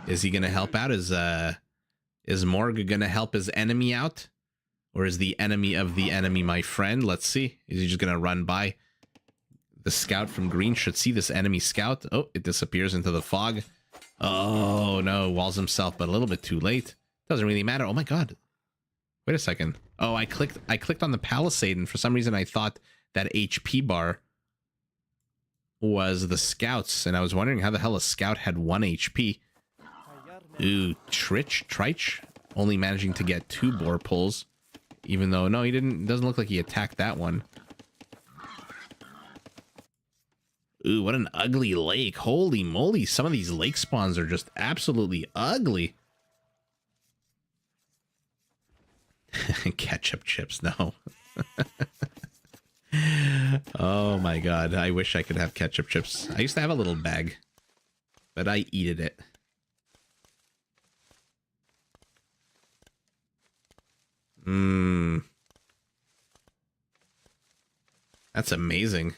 Is he going to help out? Is Morg going to help his enemy out? Or is the enemy of the enemy my friend? Let's see. Is he just going to run by? The scout from green should see this enemy scout. Oh, it disappears into the fog. Oh, no. Walls himself, but a little bit too late. Doesn't really matter. Oh, my God. Wait a second. Oh, I clicked on the palisade, and for some reason I thought that HP bar was the scouts, and I was wondering how the hell a scout had 1 HP. Ooh, Trich, only managing to get 2 boar pulls, even though, no, he didn't, doesn't look like he attacked that one. Ooh, what an ugly lake. Holy moly, some of these lake spawns are just absolutely ugly. Ketchup chips, no. Oh my god, I wish I could have ketchup chips. I used to have a little bag, but I eated it. Mmm. That's amazing.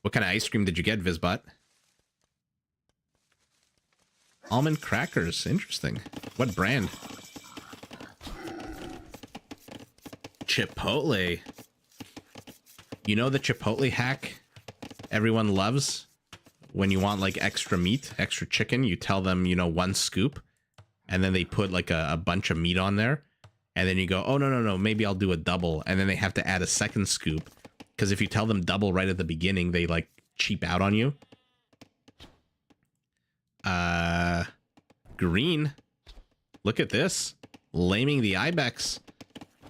What kind of ice cream did you get, Vizbot? Almond crackers. Interesting. What brand? Chipotle. You know the Chipotle hack everyone loves? When you want like extra meat, extra chicken, you tell them, you know, 1 scoop. And then they put like a bunch of meat on there. And then you go, oh, no, maybe I'll do a double. And then they have to add a 2nd scoop. Because if you tell them double right at the beginning, they like cheap out on you. Green. Look at this. Laming the ibex.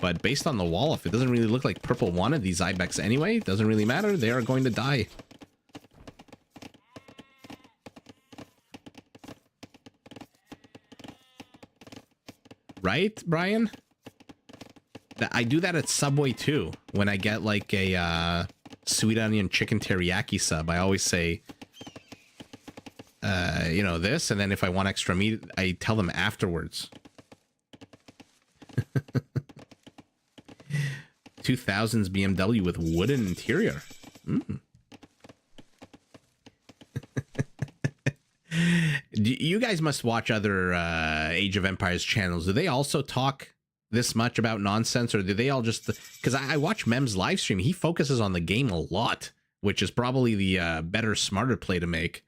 But based on the wall, if it doesn't really look like purple wanted these ibex anyway, it doesn't really matter. They are going to die. Right, Brian? I do that at Subway too. When I get like a sweet onion chicken teriyaki sub, I always say, you know, this, and then if I want extra meat, I tell them afterwards. 2000s BMW with wooden interior. Mm. You guys must watch other Age of Empires channels. Do they also talk this much about nonsense, or do they all just... Because I watch Mem's live stream. He focuses on the game a lot, which is probably the better, smarter play to make.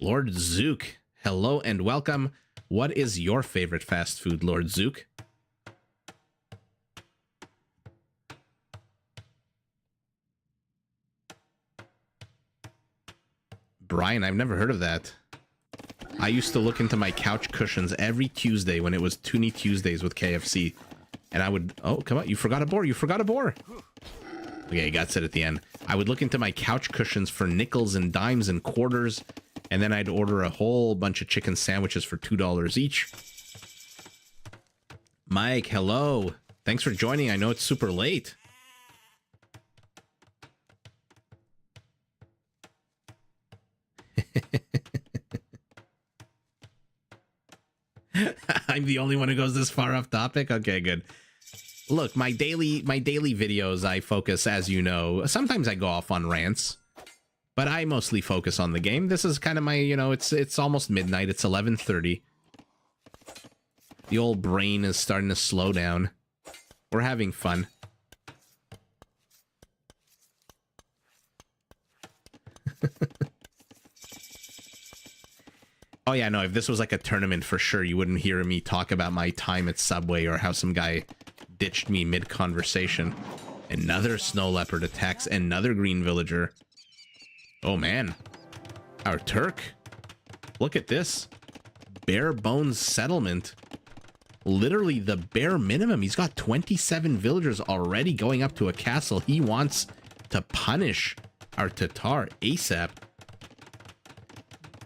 Lord Zook, hello and welcome. What is your favorite fast food, Lord Zook? Brian, I've never heard of that. I used to look into my couch cushions every Tuesday when it was Toonie Tuesdays with KFC. And I would... Oh, come on. You forgot a boar. You forgot a boar. Okay, you got it at the end. I would look into my couch cushions for nickels and dimes and quarters. And then I'd order a whole bunch of chicken sandwiches for $2 each. Mike, hello. Thanks for joining. I know it's super late. I'm the only one who goes this far off topic? Okay, good. Look, my daily videos, I focus, as you know, sometimes I go off on rants, but I mostly focus on the game. This is kind of my, you know, it's almost midnight. It's 11:30. The old brain is starting to slow down. We're having fun. Oh yeah, no, if this was like a tournament for sure, you wouldn't hear me talk about my time at Subway or how some guy ditched me mid-conversation. Another snow leopard attacks another green villager. Oh man. Our Turk. Look at this. Bare bones settlement. Literally the bare minimum. He's got 27 villagers already going up to a castle. He wants to punish our Tatar ASAP.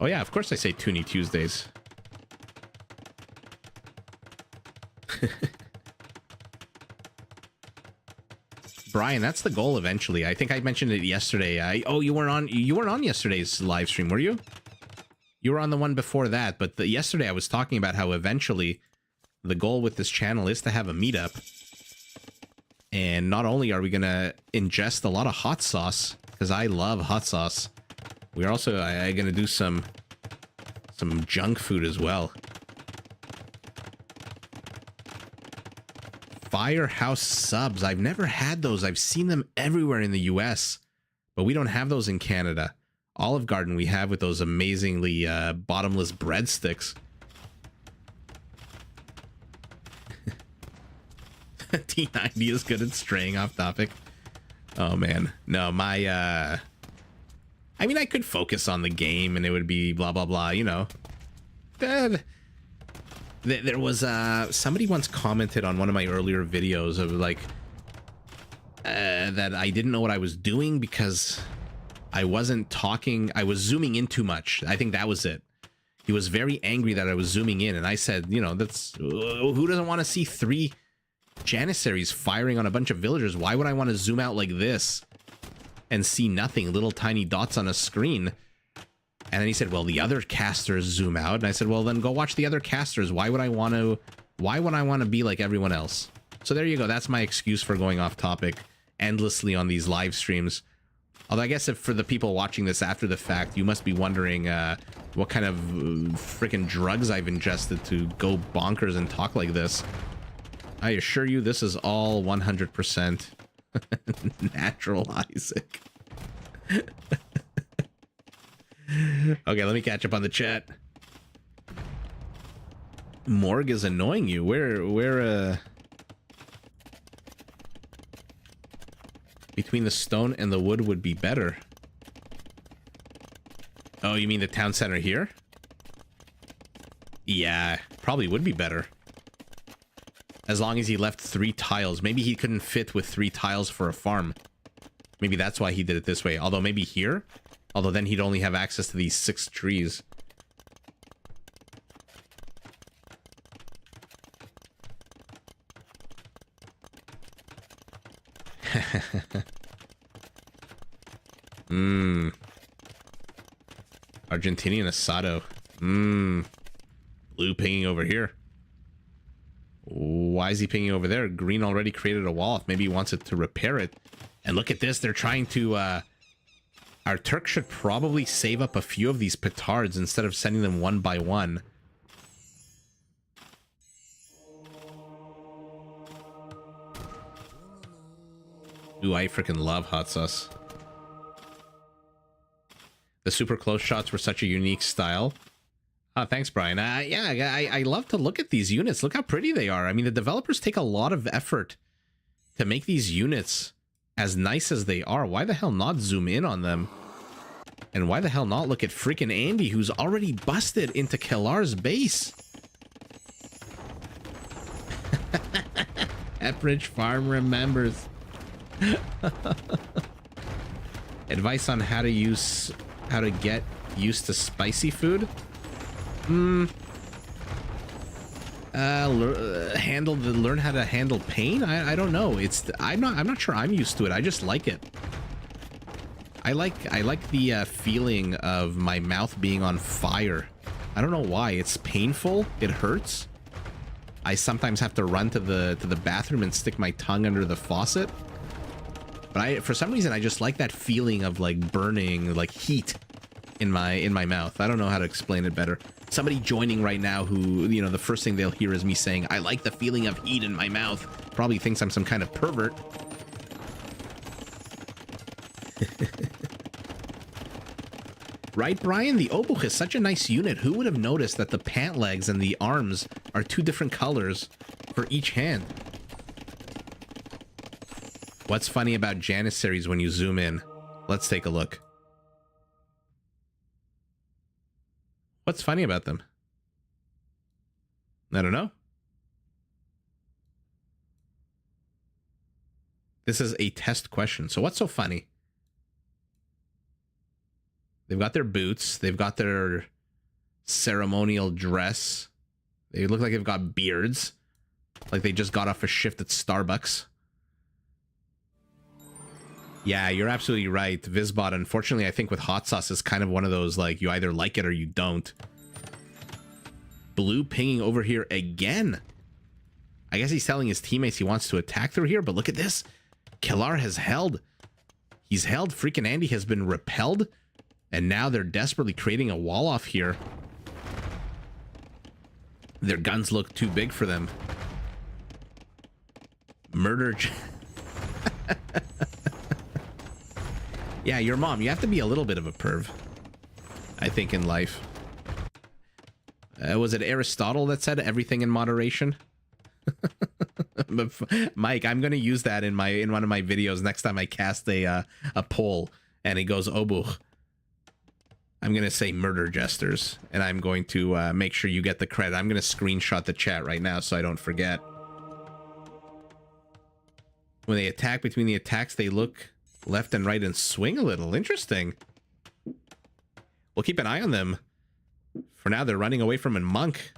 Oh yeah, of course I say Toonie Tuesdays. Brian, that's the goal eventually. I think I mentioned it yesterday. Oh, you weren't on yesterday's live stream, were you? You were on the one before that, but yesterday I was talking about how eventually the goal with this channel is to have a meetup. And not only are we going to ingest a lot of hot sauce, because I love hot sauce, we're also going to do some junk food as well. Firehouse subs. I've never had those. I've seen them everywhere in the US, but we don't have those in Canada. Olive Garden we have with those amazingly bottomless breadsticks. T90 is good at straying off topic. Oh man. No, my I mean, I could focus on the game and it would be blah, blah, blah, you know. There was somebody once commented on one of my earlier videos of like that I didn't know what I was doing because I wasn't talking. I was zooming in too much. I think that was it. He was very angry that I was zooming in, and I said, you know, that's who doesn't want to see 3 Janissaries firing on a bunch of villagers? Why would I want to zoom out like this and see nothing, little tiny dots on a screen? And then he said, well, the other casters zoom out. And I said, well, then go watch the other casters. Why would I want to be like everyone else? So there you go. That's my excuse for going off topic endlessly on these live streams. Although I guess if for the people watching this after the fact, you must be wondering what kind of freaking drugs I've ingested to go bonkers and talk like this. I assure you, this is all 100% natural, Isaac. Okay, let me catch up on the chat. Morg is annoying you. Where between the stone and the wood would be better. Oh, you mean the town center here? Yeah, probably would be better. As long as he left 3 tiles. Maybe he couldn't fit with 3 tiles for a farm. Maybe that's why he did it this way. Although maybe here? Although then he'd only have access to these 6 trees. Argentinian asado. Blue pinging over here. Why is he pinging over there? Green already created a wall. Maybe he wants it to repair it. And look at this. They're trying to... Our Turk should probably save up a few of these petards instead of sending them one by one. Ooh, I freaking love hot sauce. The super close shots were such a unique style. Oh, thanks, Brian. Yeah, I love to look at these units. Look how pretty they are. I mean, the developers take a lot of effort to make these units as nice as they are. Why the hell not zoom in on them? And why the hell not look at freaking Andy, who's already busted into Kellar's base? Epridge Farm remembers. Advice on how to get used to spicy food? Learn how to handle pain. I don't know. I'm not sure I'm used to it. I just like it. I like the feeling of my mouth being on fire. I don't know why. It's painful. It hurts. I sometimes have to run to the bathroom and stick my tongue under the faucet. But for some reason I just like that feeling of like burning, like heat in my mouth. I don't know how to explain it better. Somebody joining right now who, you know, the first thing they'll hear is me saying, I like the feeling of heat in my mouth, probably thinks I'm some kind of pervert. Right, Brian? The Obuch is such a nice unit. Who would have noticed that the pant legs and the arms are 2 different colors for each hand? What's funny about Janissaries when you zoom in? Let's take a look. What's funny about them? I don't know. This is a test question. So what's so funny? They've got their boots. They've got their ceremonial dress. They look like they've got beards. Like they just got off a shift at Starbucks. Yeah, you're absolutely right. Vizbot, unfortunately, I think with hot sauce is kind of one of those, like, you either like it or you don't. Blue pinging over here again. I guess he's telling his teammates he wants to attack through here, but look at this. Kellar has held. He's held. Freaking Andy has been repelled. And now they're desperately creating a wall off here. Their guns look too big for them. Murder. Yeah, your mom. You have to be a little bit of a perv, I think, in life. Was it Aristotle that said everything in moderation? But Mike, I'm going to use that in one of my videos next time I cast a poll and it goes Obuch. I'm going to say murder jesters, and I'm going to make sure you get the credit. I'm going to screenshot the chat right now so I don't forget. When they attack, between the attacks, they look left and right and swing a little. Interesting. We'll keep an eye on them. For now, they're running away from a monk.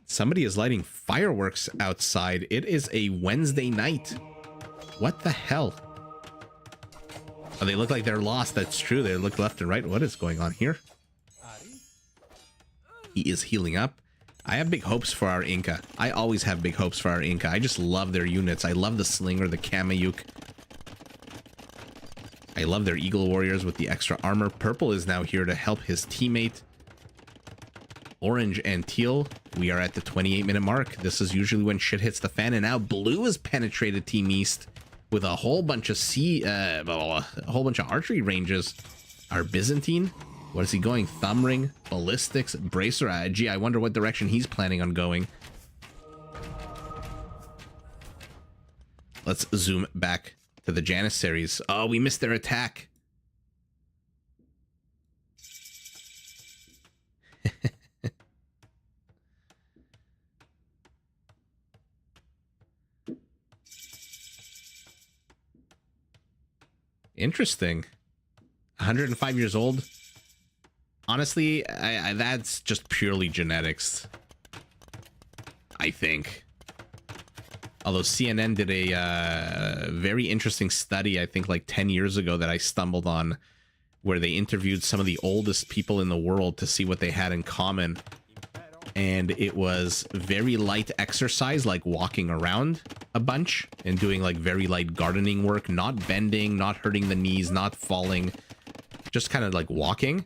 Somebody is lighting fireworks outside. It is a Wednesday night. What the hell? Oh, they look like they're lost. That's true. They look left and right. What is going on here? He is healing up. I have big hopes for our Inca. I always have big hopes for our Inca. I just love their units. I love the Slinger, the Kamayuk. I love their Eagle Warriors with the extra armor. Purple is now here to help his teammate. Orange and teal, we are at the 28-minute mark. This is usually when shit hits the fan, and now blue has penetrated Team East with a whole bunch of archery ranges. Our Byzantine, what is he going? Thumb ring, ballistics, bracer. Gee, I wonder what direction he's planning on going. Let's zoom back to the Janissaries. Oh, we missed their attack. Interesting. 105 years old. Honestly, that's just purely genetics, I think. Although CNN did a very interesting study, I think like 10 years ago that I stumbled on, where they interviewed some of the oldest people in the world to see what they had in common. And it was very light exercise, like walking around a bunch and doing like very light gardening work, not bending, not hurting the knees, not falling, just kind of like walking.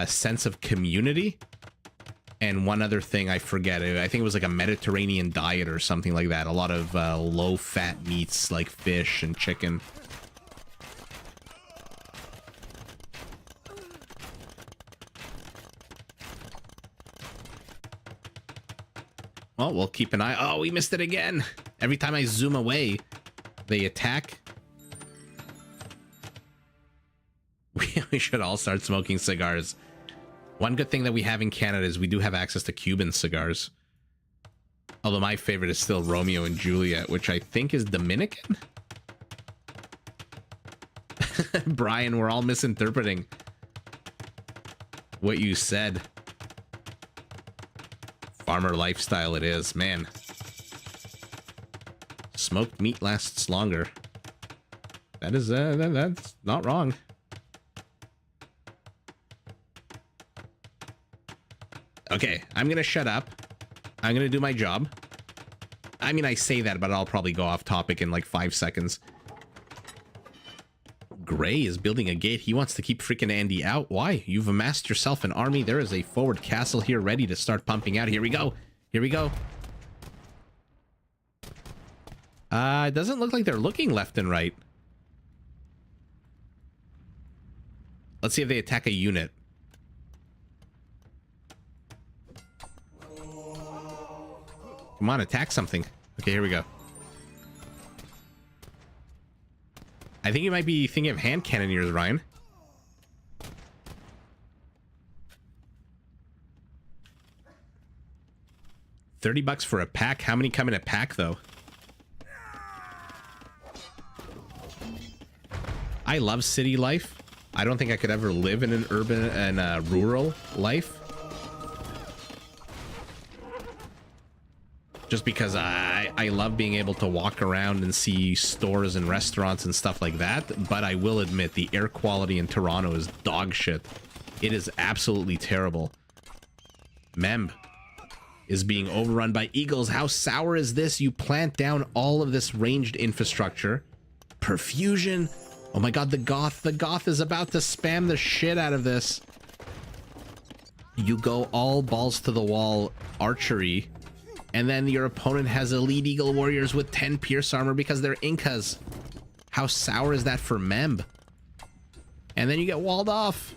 Sense of community. And one other thing, I forget, I think it was like a Mediterranean diet or something like that. A lot of low-fat meats like fish and chicken. Well, we'll keep an eye. Oh, we missed it again. Every time I zoom away, they attack. We should all start smoking cigars. One good thing that we have in Canada is we do have access to Cuban cigars. Although my favorite is still Romeo and Juliet, which I think is Dominican. Brian, we're all misinterpreting what you said. Farmer lifestyle it is, man. Smoked meat lasts longer. That is that's not wrong. Okay, I'm gonna shut up. I'm gonna do my job. I mean, I say that, but I'll probably go off topic in like 5 seconds. Gray is building a gate. He wants to keep freaking Andy out. Why? You've amassed yourself an army. There is a forward castle here ready to start pumping out. Here we go. Here we go. It doesn't look like they're looking left and right. Let's see if they attack a unit. Come on, attack something. Okay, here we go. I think you might be thinking of hand cannoneers, Ryan. $30 for a pack. How many come in a pack, though? I love city life. I don't think I could ever live in an urban and rural life. Just because I love being able to walk around and see stores and restaurants and stuff like that. But I will admit the air quality in Toronto is dog shit. It is absolutely terrible. Memb is being overrun by eagles. How sour is this? You plant down all of this ranged infrastructure. Perfusion. Oh my god, the Goth. The Goth is about to spam the shit out of this. You go all balls to the wall archery. And then your opponent has elite Eagle Warriors with 10 Pierce armor because they're Incas. How sour is that for Memb? And then you get walled off.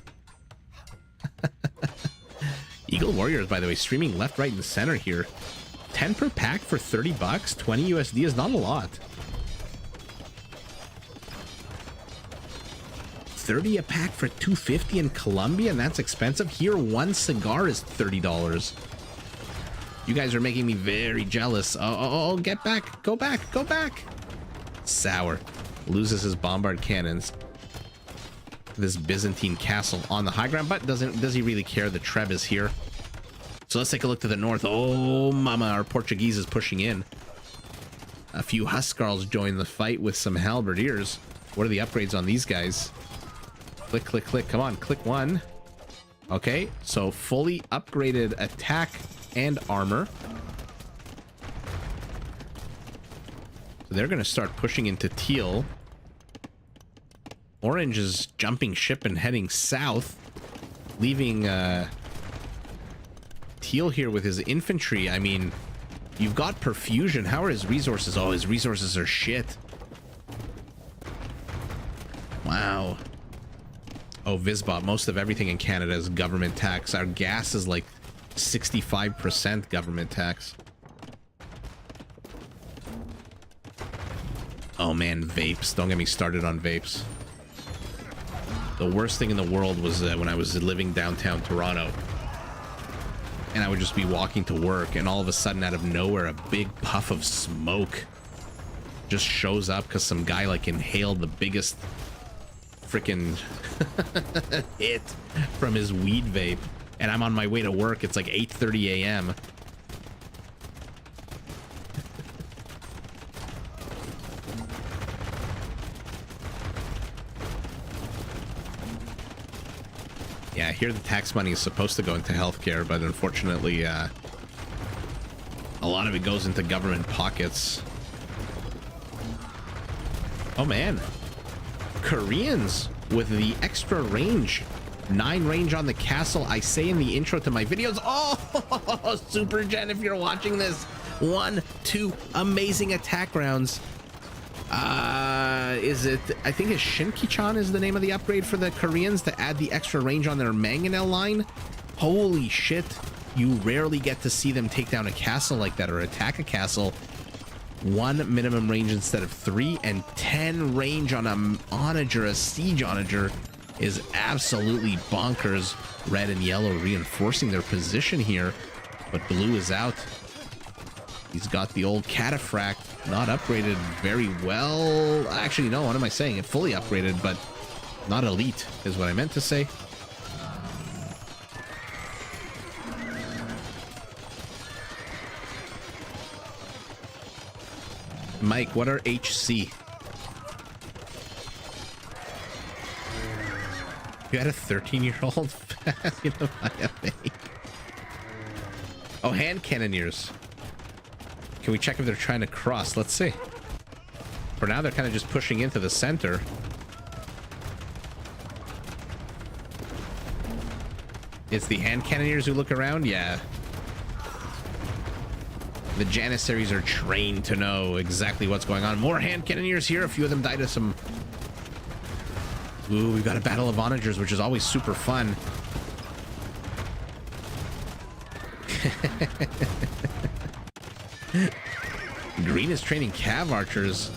Eagle Warriors, by the way, streaming left, right, and center here. 10 per pack for $30. 20 USD is not a lot. 30 a pack for 250 in Colombia, and that's expensive. Here, one cigar is $30. You guys are making me very jealous. Oh, get back. Go back. Go back. Sour. Loses his bombard cannons. This Byzantine castle on the high ground, but does he really care? The Treb is here. So let's take a look to the north. Oh, mama, our Portuguese is pushing in. A few Huskarls join the fight with some halberdiers. What are the upgrades on these guys? Click, click, click. Come on, click one. Okay, so fully upgraded attack and armor. So they're going to start pushing into teal. Orange is jumping ship and heading south, leaving teal here with his infantry. I mean, you've got perfusion. How are his resources? Oh, his resources are shit. Wow. Oh, Visbot. Most of everything in Canada is government tax. Our gas is like 65% government tax. Oh man, vapes. Don't get me started on vapes. The worst thing in the world was when I was living downtown Toronto. And I would just be walking to work, and all of a sudden, out of nowhere, a big puff of smoke just shows up because some guy like inhaled the biggest freaking hit from his weed vape. And I'm on my way to work. It's like 8:30 a.m. Yeah, here the tax money is supposed to go into healthcare, but unfortunately, a lot of it goes into government pockets. Oh man, Koreans with the extra range. 9 range on the castle. I say in the intro to my videos. Oh, Super Gen, if you're watching this. 1, 2 amazing attack rounds. Is it, I think it's Shinkichan is the name of the upgrade for the Koreans to add the extra range on their mangonel line. Holy shit. You rarely get to see them take down a castle like that or attack a castle. 1 minimum range instead of 3, and 10 range on a onager, a siege onager, is absolutely bonkers. Red and yellow reinforcing their position here, but blue is out. He's got the old cataphract, not upgraded very well. Actually, no, what am I saying? It fully upgraded, but not elite is what I meant to say. Mike, what are HC? You had a 13-year-old? You know, oh, hand cannoneers. Can we check if they're trying to cross? Let's see. For now, they're kind of just pushing into the center. It's the hand cannoneers who look around? Yeah. The Janissaries are trained to know exactly what's going on. More hand cannoneers here. A few of them died to some... Ooh, we've got a battle of onagers, which is always super fun. Green is training cav archers.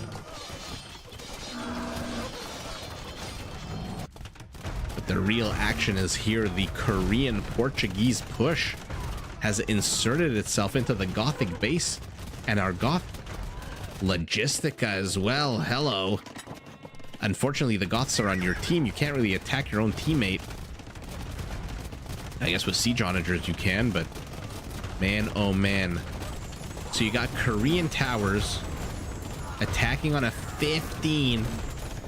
But the real action is here. The Korean Portuguese push has inserted itself into the Gothic base, and our Goth Logistica as well. Hello. Unfortunately, the Goths are on your team. You can't really attack your own teammate. I guess with siege onagers you can, but man, oh man. So you got Korean towers attacking on a 15,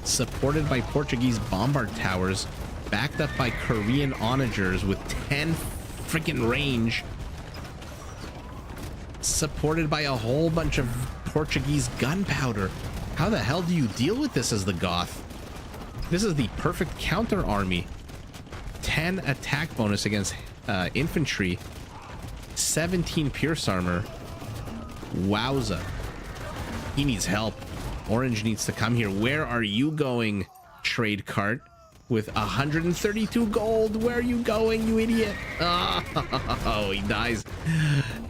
supported by Portuguese bombard towers, backed up by Korean onagers with 10 freaking range, supported by a whole bunch of Portuguese gunpowder. How the hell do you deal with this as the Goth? This is the perfect counter army. 10 attack bonus against infantry, 17 pierce armor. Wowza. He needs help. Orange needs to come here. Where are you going, trade cart? With 132 gold. Where are you going, you idiot? Oh, he dies.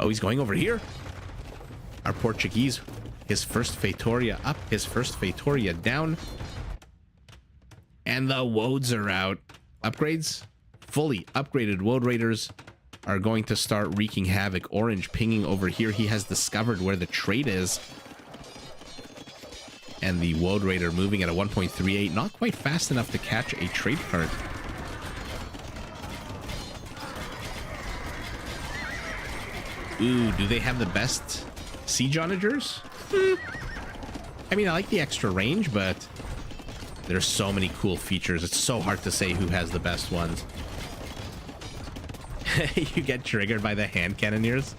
Oh, he's going over here. Our Portuguese, his first Feitoria up, his first Feitoria down. And the woads are out. Upgrades? Fully upgraded woad raiders are going to start wreaking havoc. Orange pinging over here. He has discovered where the trade is. And the woad raider moving at a 1.38. Not quite fast enough to catch a trade card. Ooh, do they have the best siege onagers? I mean, I like the extra range, but there's so many cool features. It's so hard to say who has the best ones. You get triggered by the hand cannoneers.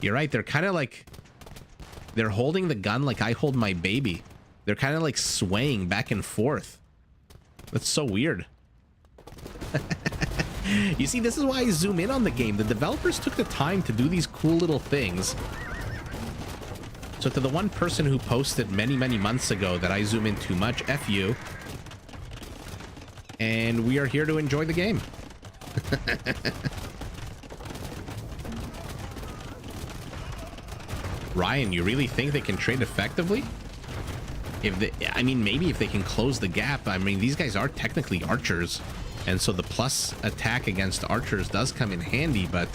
You're right. They're kind of like, they're holding the gun like I hold my baby. They're kind of like swaying back and forth. That's so weird. You see, this is why I zoom in on the game. The developers took the time to do these cool little things. So to the one person who posted many, many months ago that I zoom in too much, F you. And we are here to enjoy the game. Ryan, you really think they can trade effectively? If they, I mean, maybe if they can close the gap. I mean, these guys are technically archers. And so the plus attack against archers does come in handy, but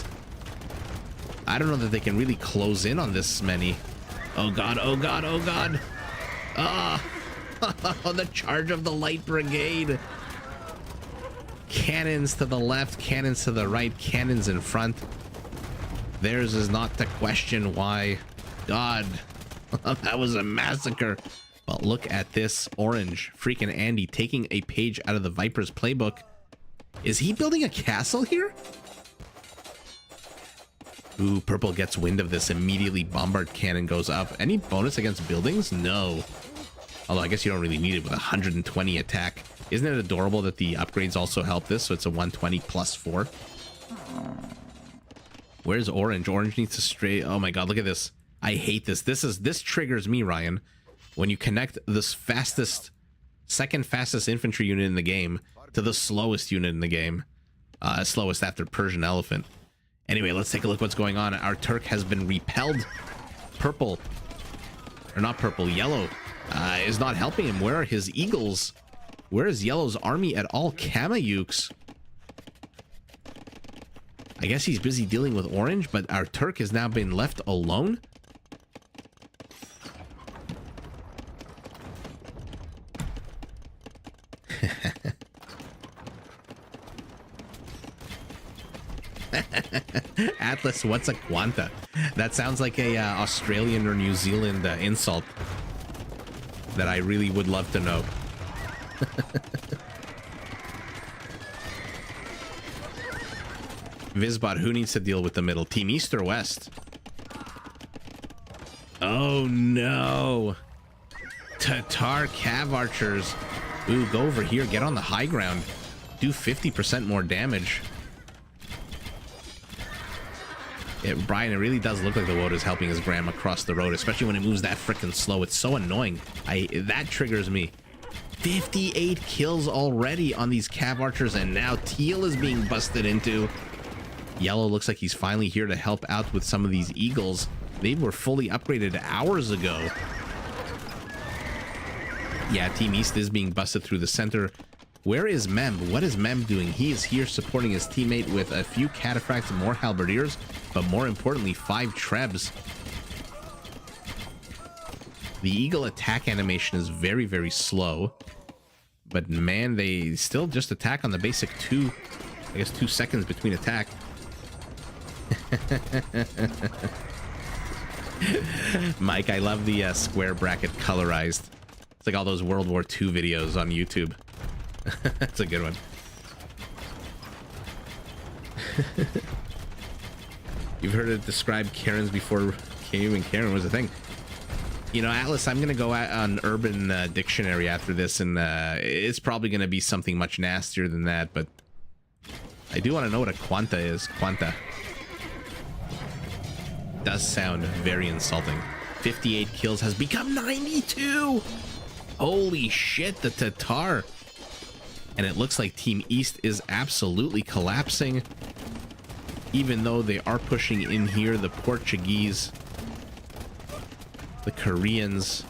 I don't know that they can really close in on this many. Oh god, oh god, oh god. Ah, the charge of the light brigade. Cannons to the left, cannons to the right, cannons in front. Theirs is not to question why. God, that was a massacre. Well, look at this orange. Freaking Andy taking a page out of the Viper's playbook. Is he building a castle here? Ooh, purple gets wind of this. Immediately bombard cannon goes up. Any bonus against buildings? No. Although I guess you don't really need it with 120 attack. Isn't it adorable that the upgrades also help this? So it's a 120 plus 4. Where's orange? Orange needs to stray. Oh my god, look at this. I hate this. This triggers me, Ryan. When you connect this second fastest infantry unit in the game to the slowest unit in the game. Slowest after Persian Elephant. Anyway, let's take a look what's going on. Our Turk has been repelled. Purple, or not purple, yellow is not helping him. Where are his eagles? Where is yellow's army at all? Kamayuks. I guess he's busy dealing with orange, but our Turk has now been left alone. Atlas, what's a quanta? That sounds like a Australian or New Zealand insult that I really would love to know. Vizbot, who needs to deal with the middle? Team East or West? Oh no. Tatar Cav archers. Ooh, go over here. Get on the high ground. Do 50% more damage. Brian, it really does look like the woad is helping his grandma cross the road, especially when it moves that freaking slow. It's so annoying. That triggers me. 58 kills already on these Cav archers, and now teal is being busted into. Yellow looks like he's finally here to help out with some of these eagles. They were fully upgraded hours ago. Yeah, Team East is being busted through the center. Where is Mem? What is Mem doing? He is here supporting his teammate with a few cataphracts and more halberdiers, but more importantly, 5 trebs. The eagle attack animation is very, very slow. But man, they still just attack on the basic 2 seconds between attack. Mike, I love the square bracket colorized. It's like all those World War II videos on YouTube. That's a good one. You've heard it described Karens before even Karen was a thing. You know, Atlas, I'm going to go on Urban Dictionary after this, and it's probably going to be something much nastier than that, but I do want to know what a quanta is. Quanta. Does sound very insulting. 58 kills has become 92! Holy shit, the Tatar. And it looks like Team East is absolutely collapsing. Even though they are pushing in here, the Portuguese, the Koreans,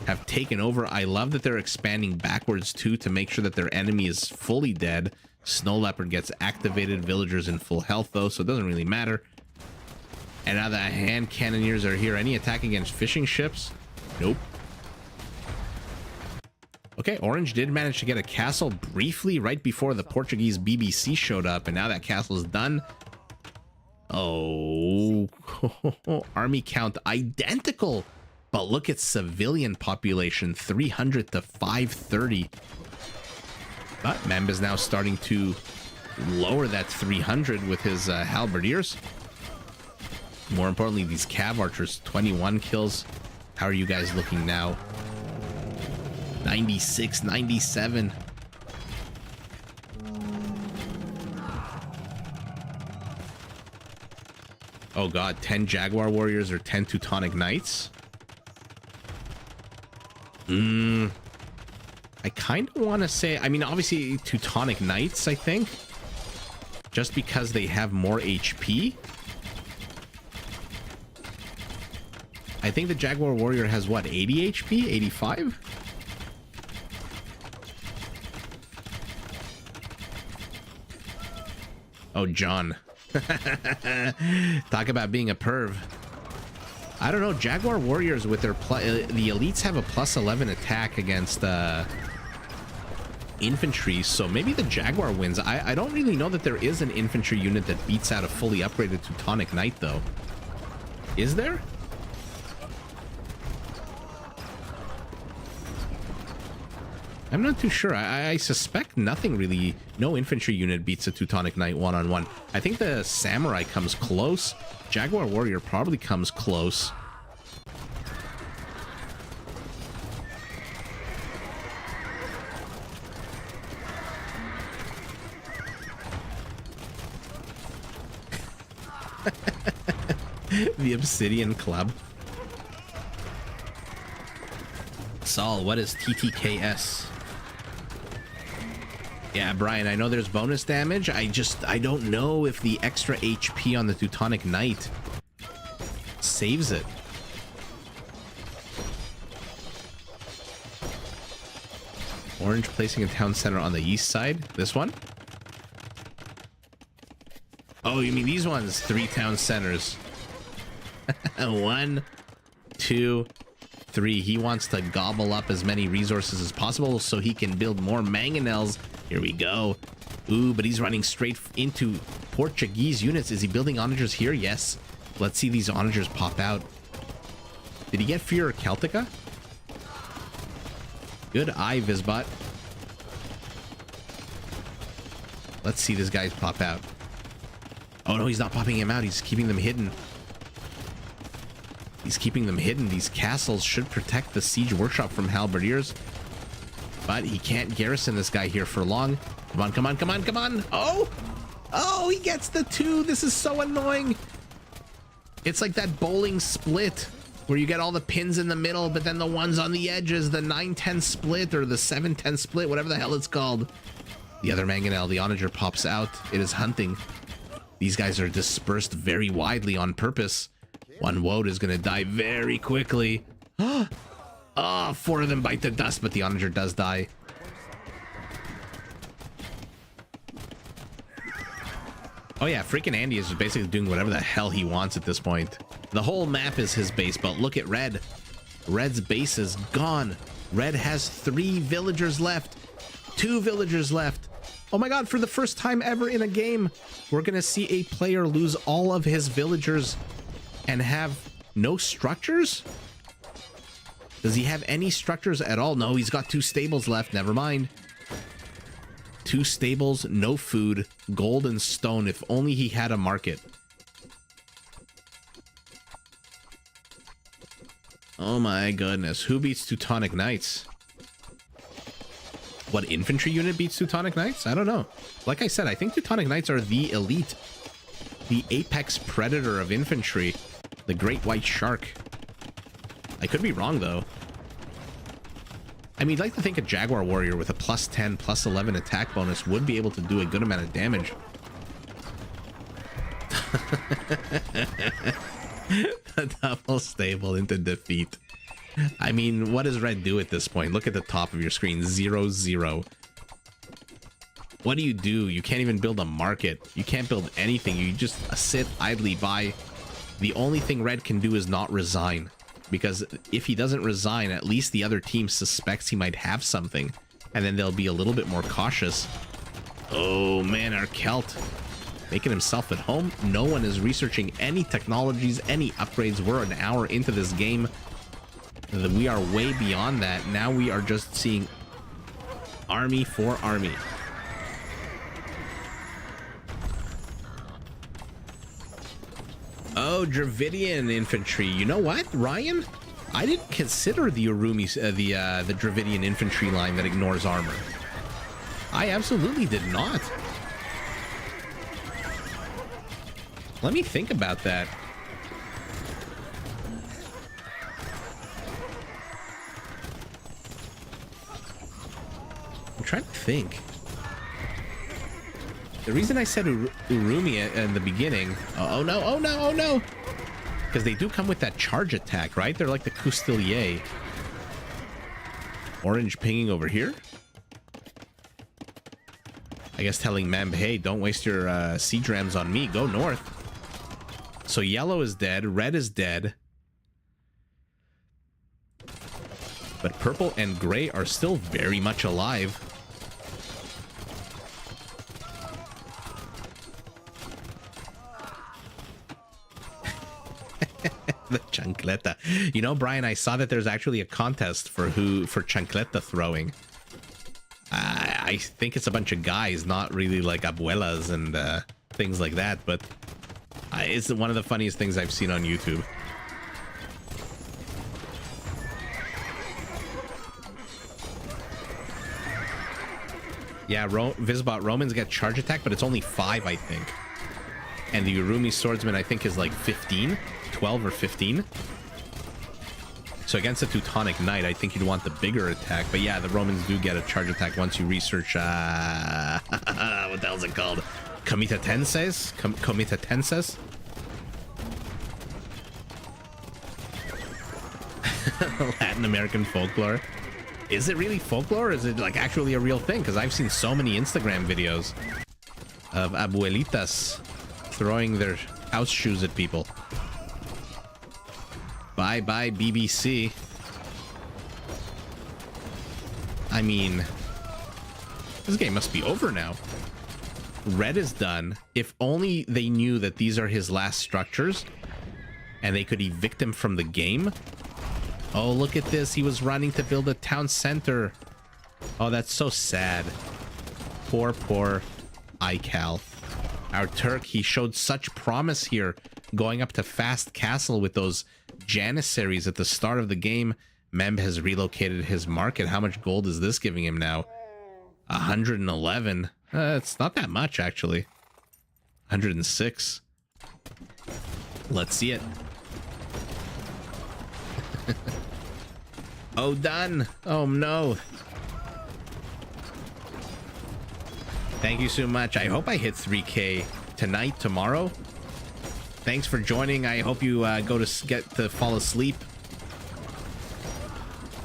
have taken over. I love that they're expanding backwards too to make sure that their enemy is fully dead. Snow Leopard gets activated. Villagers in full health though, so it doesn't really matter. And now the hand cannoneers are here. Any attack against fishing ships? Nope. Okay, Orange did manage to get a castle briefly right before the Portuguese BBC showed up, and now that castle is done. Oh, army count identical, but look at civilian population, 300 to 530. But Mamba's now starting to lower that 300 with his halberdiers. More importantly, these cav archers, 21 kills. How are you guys looking now? 96, 97. Oh god, 10 Jaguar Warriors or 10 Teutonic Knights? I kind of want to say, I mean, obviously Teutonic Knights, I think. Just because they have more HP. I think the Jaguar Warrior has, what, 80 HP? 85? Oh, John. Talk about being a perv. I don't know. Jaguar Warriors with their the elites have a plus 11 attack against infantry, so maybe the Jaguar wins. I don't really know that there is an infantry unit that beats out a fully upgraded Teutonic Knight, though. Is there? I'm not too sure. I suspect nothing really. No infantry unit beats a Teutonic Knight one-on-one. I think the Samurai comes close. Jaguar Warrior probably comes close. The Obsidian Club. Saul, what is TTKS? Yeah, Brian, I know there's bonus damage. I don't know if the extra HP on the Teutonic Knight saves it. Orange placing a town center on the east side. This one? Oh, you mean these ones? 3 town centers. 1, 2, 3. He wants to gobble up as many resources as possible so he can build more mangonels. Here we go. Ooh, but he's running straight into Portuguese units. Is he building onagers here? Yes. Let's see these onagers pop out. Did he get Fear Celtica? Good eye, Vizbot. Let's see these guys pop out. Oh no, he's not popping him out. He's keeping them hidden. He's keeping them hidden. These castles should protect the siege workshop from halberdiers. But he can't garrison this guy here for long. Come on, come on, come on, come on. Oh! Oh, he gets the 2. This is so annoying. It's like that bowling split where you get all the pins in the middle, but then the ones on the edges, the 9-10 split or the 7-10 split, whatever the hell it's called. The other mangonel, the onager pops out. It is hunting. These guys are dispersed very widely on purpose. One woad is going to die very quickly. Oh, 4 of them bite the dust, but the onager does die. Oh yeah, freaking Andy is basically doing whatever the hell he wants at this point. The whole map is his base, but look at Red. Red's base is gone. Red has 3 villagers left. 2 villagers left. Oh my god, for the first time ever in a game, we're gonna see a player lose all of his villagers and have no structures? Does he have any structures at all? No, he's got 2 stables left. Never mind. 2 stables, no food, gold and stone. If only he had a market. Oh my goodness. Who beats Teutonic Knights? What infantry unit beats Teutonic Knights? I don't know. Like I said, I think Teutonic Knights are the elite. The apex predator of infantry. The great white shark. I could be wrong, though. I mean, I'd like to think a Jaguar Warrior with a plus 10, plus 11 attack bonus would be able to do a good amount of damage. A double stable into defeat. I mean, what does red do at this point? Look at the top of your screen. 0-0. What do? You can't even build a market. You can't build anything. You just sit idly by. The only thing red can do is not resign. Because if he doesn't resign, at least the other team suspects he might have something. And then they'll be a little bit more cautious. Oh man, our Celt making himself at home. No one is researching any technologies, any upgrades. We're an hour into this game. We are way beyond that. Now we are just seeing army for army. Oh, Dravidian infantry. You know what, Ryan? I didn't consider the Urumi, the Dravidian infantry line that ignores armor. I absolutely did not. Let me think about that. I'm trying to think. The reason I said Urumi in the beginning... Oh no, oh no, oh no! Because they do come with that charge attack, right? They're like the Coustilier. Orange pinging over here. I guess telling Memb, hey, don't waste your siege rams on me. Go north. So yellow is dead. Red is dead. But purple and gray are still very much alive. The chancleta. You know, Brian, I saw that there's actually a contest for chancleta throwing. I think it's a bunch of guys, not really like abuelas and things like that, but it's one of the funniest things I've seen on YouTube. Yeah, Visbot Romans get charge attack, but it's only 5, I think. And the Urumi swordsman, I think, is like 15, 12 or 15. So against a Teutonic Knight, I think you'd want the bigger attack. But yeah, the Romans do get a charge attack once you research, what the hell's it called? Comitatenses? Comitatenses? Latin American folklore. Is it really folklore? Or is it like actually a real thing? Because I've seen so many Instagram videos of abuelitas throwing their house shoes at people. Bye bye BBC. I mean, this game must be over now. Red is done. If only they knew that these are his last structures and they could evict him from the game. Oh, look at this. He was running to build a town center. Oh, that's so sad. Poor Ical. Our Turk, he showed such promise here going up to Fast Castle with those Janissaries at the start of the game. Memb has relocated his market. How much gold is this giving him now? 111. It's not that much, actually. 106. Let's see it. Oh, done. Oh, no. Thank you so much. I hope I hit 3K tonight, tomorrow. Thanks for joining. I hope you go to get to fall asleep.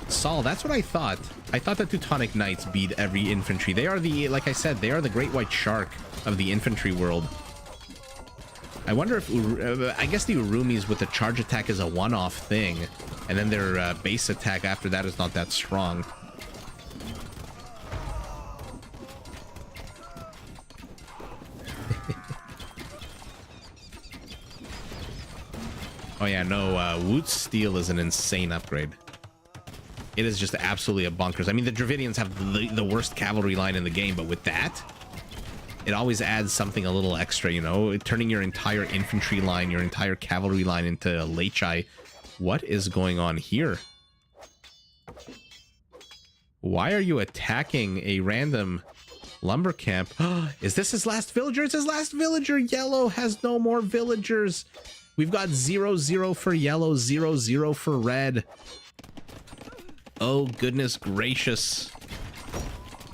Saul, that's what I thought. I thought the Teutonic Knights beat every infantry. They are the, like I said, they are the great white shark of the infantry world. I wonder if, I guess the Urumis with the charge attack is a one-off thing. And then their base attack after that is not that strong. Oh yeah, no, Woot's Steel is an insane upgrade. It is just absolutely a bonkers. I mean, the Dravidians have the worst cavalry line in the game, but with that, it always adds something a little extra, you know? Turning your entire infantry line, your entire cavalry line into Lechai. What is going on here? Why are you attacking a random lumber camp? Is this his last villager? It's his last villager! Yellow has no more villagers! We've got 0-0 for yellow, 0-0 for red. Oh, goodness gracious.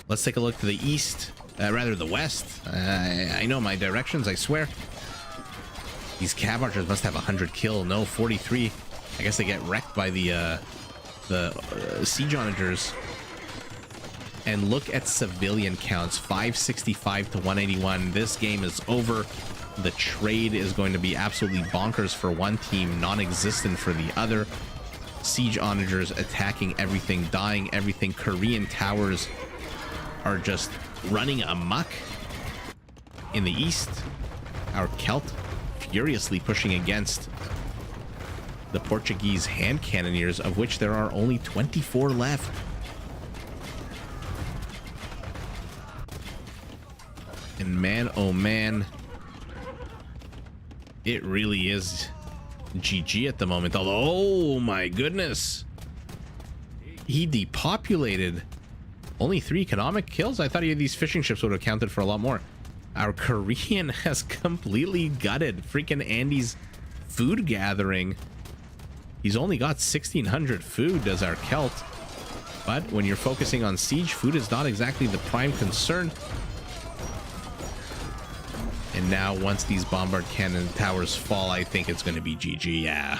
Let's take a look to the east. Rather, the west. I know my directions, I swear. These cav archers must have 100 kill. No, 43. I guess they get wrecked by the the siege onagers. And look at civilian counts, 565 to 181. This game is over. The trade is going to be absolutely bonkers for one team, non-existent for the other. Siege onagers attacking everything, dying everything. Korean towers are just running amok in the east. Our Celt furiously pushing against the Portuguese hand cannoneers, of which there are only 24 left. And man, oh man, it really is GG at the moment. Although, oh my goodness, he depopulated. Only 3 economic kills? I thought these fishing ships would have counted for a lot more. Our Korean has completely gutted freaking Andy's food gathering. He's only got 1,600 food, does our Celt. But when you're focusing on siege, food is not exactly the prime concern. And now, once these bombard cannon towers fall, I think it's going to be GG, yeah.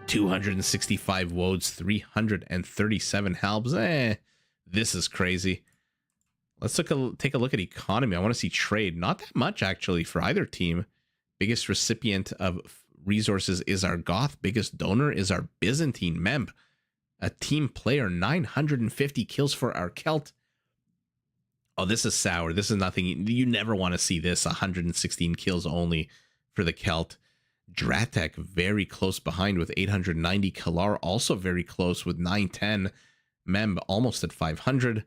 265 woads, 337 halbs. This is crazy. Let's take a look at economy. I want to see trade. Not that much, actually, for either team. Biggest recipient of resources is our Goth. Biggest donor is our Byzantine Memb. A team player, 950 kills for our Celt. Oh, this is sour. This is nothing. You never want to see this. 116 kills only for the Celt. Dratek very close behind with 890. Kalar also very close with 910. Memb almost at 500.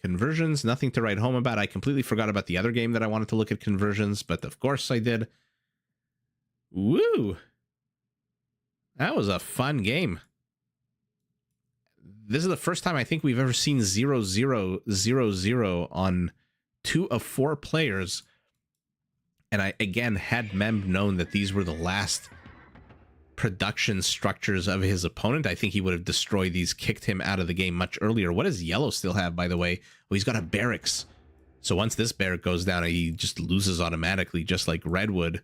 Conversions, nothing to write home about. I completely forgot about the other game that I wanted to look at conversions, but of course I did. Woo! That was a fun game. This is the first time I think we've ever seen 0-0-0-0 on 2 of 4 players. And I, again, had Memb known that these were the last production structures of his opponent, I think he would have destroyed these, kicked him out of the game much earlier. What does Yellow still have, by the way? Oh, he's got a barracks. So once this barrack goes down, he just loses automatically, just like Redwood.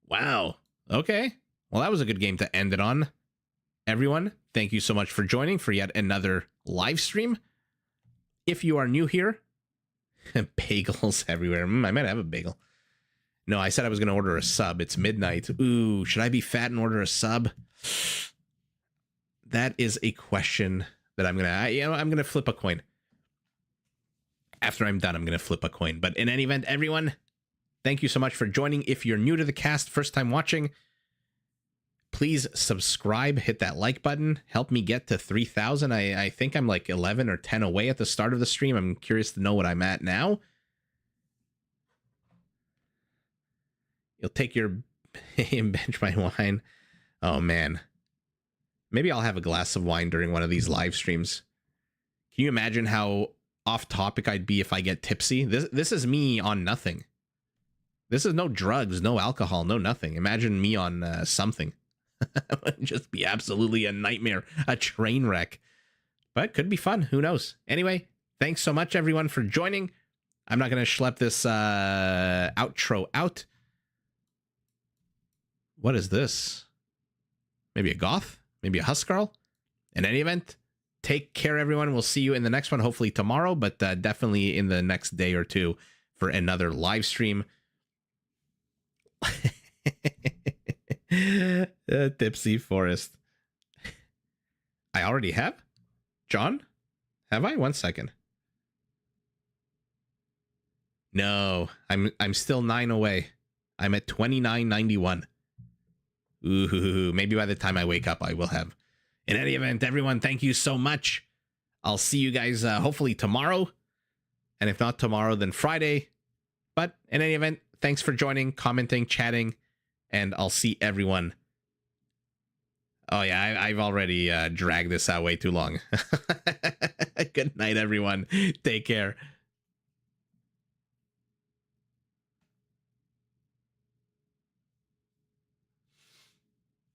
Wow. Okay. Well, that was a good game to end it on. Everyone, thank you so much for joining for yet another live stream. If you are new here, bagels everywhere. I might have a bagel. No, I said I was going to order a sub. It's midnight. Ooh, should I be fat and order a sub? That is a question that I'm going to, I'm going to flip a coin. After I'm done, I'm going to flip a coin. But in any event, everyone, thank you so much for joining. If you're new to the cast, first time watching, please subscribe, hit that like button, help me get to 3,000. I think I'm like 11 or 10 away at the start of the stream. I'm curious to know what I'm at now. You'll take your bench my wine. Oh, man. Maybe I'll have a glass of wine during one of these live streams. Can you imagine how off topic I'd be if I get tipsy? This is me on nothing. This is no drugs, no alcohol, no nothing. Imagine me on something. It would just be absolutely a nightmare, a train wreck. But could be fun. Who knows? Anyway, thanks so much, everyone, for joining. I'm not going to schlep this outro out. What is this? Maybe a Goth? Maybe a Huskarl? In any event, take care, everyone. We'll see you in the next one, hopefully tomorrow, but definitely in the next day or two for another live stream. Tipsy Forest. I already have? John? Have I? 1 second. No, I'm still 9 away. I'm at 29.91. Ooh, maybe by the time I wake up, I will have. In any event, everyone, thank you so much. I'll see you guys hopefully tomorrow. And if not tomorrow, then Friday. But in any event, thanks for joining, commenting, chatting, and I'll see everyone. Oh, yeah, I've already dragged this out way too long. Good night, everyone. Take care.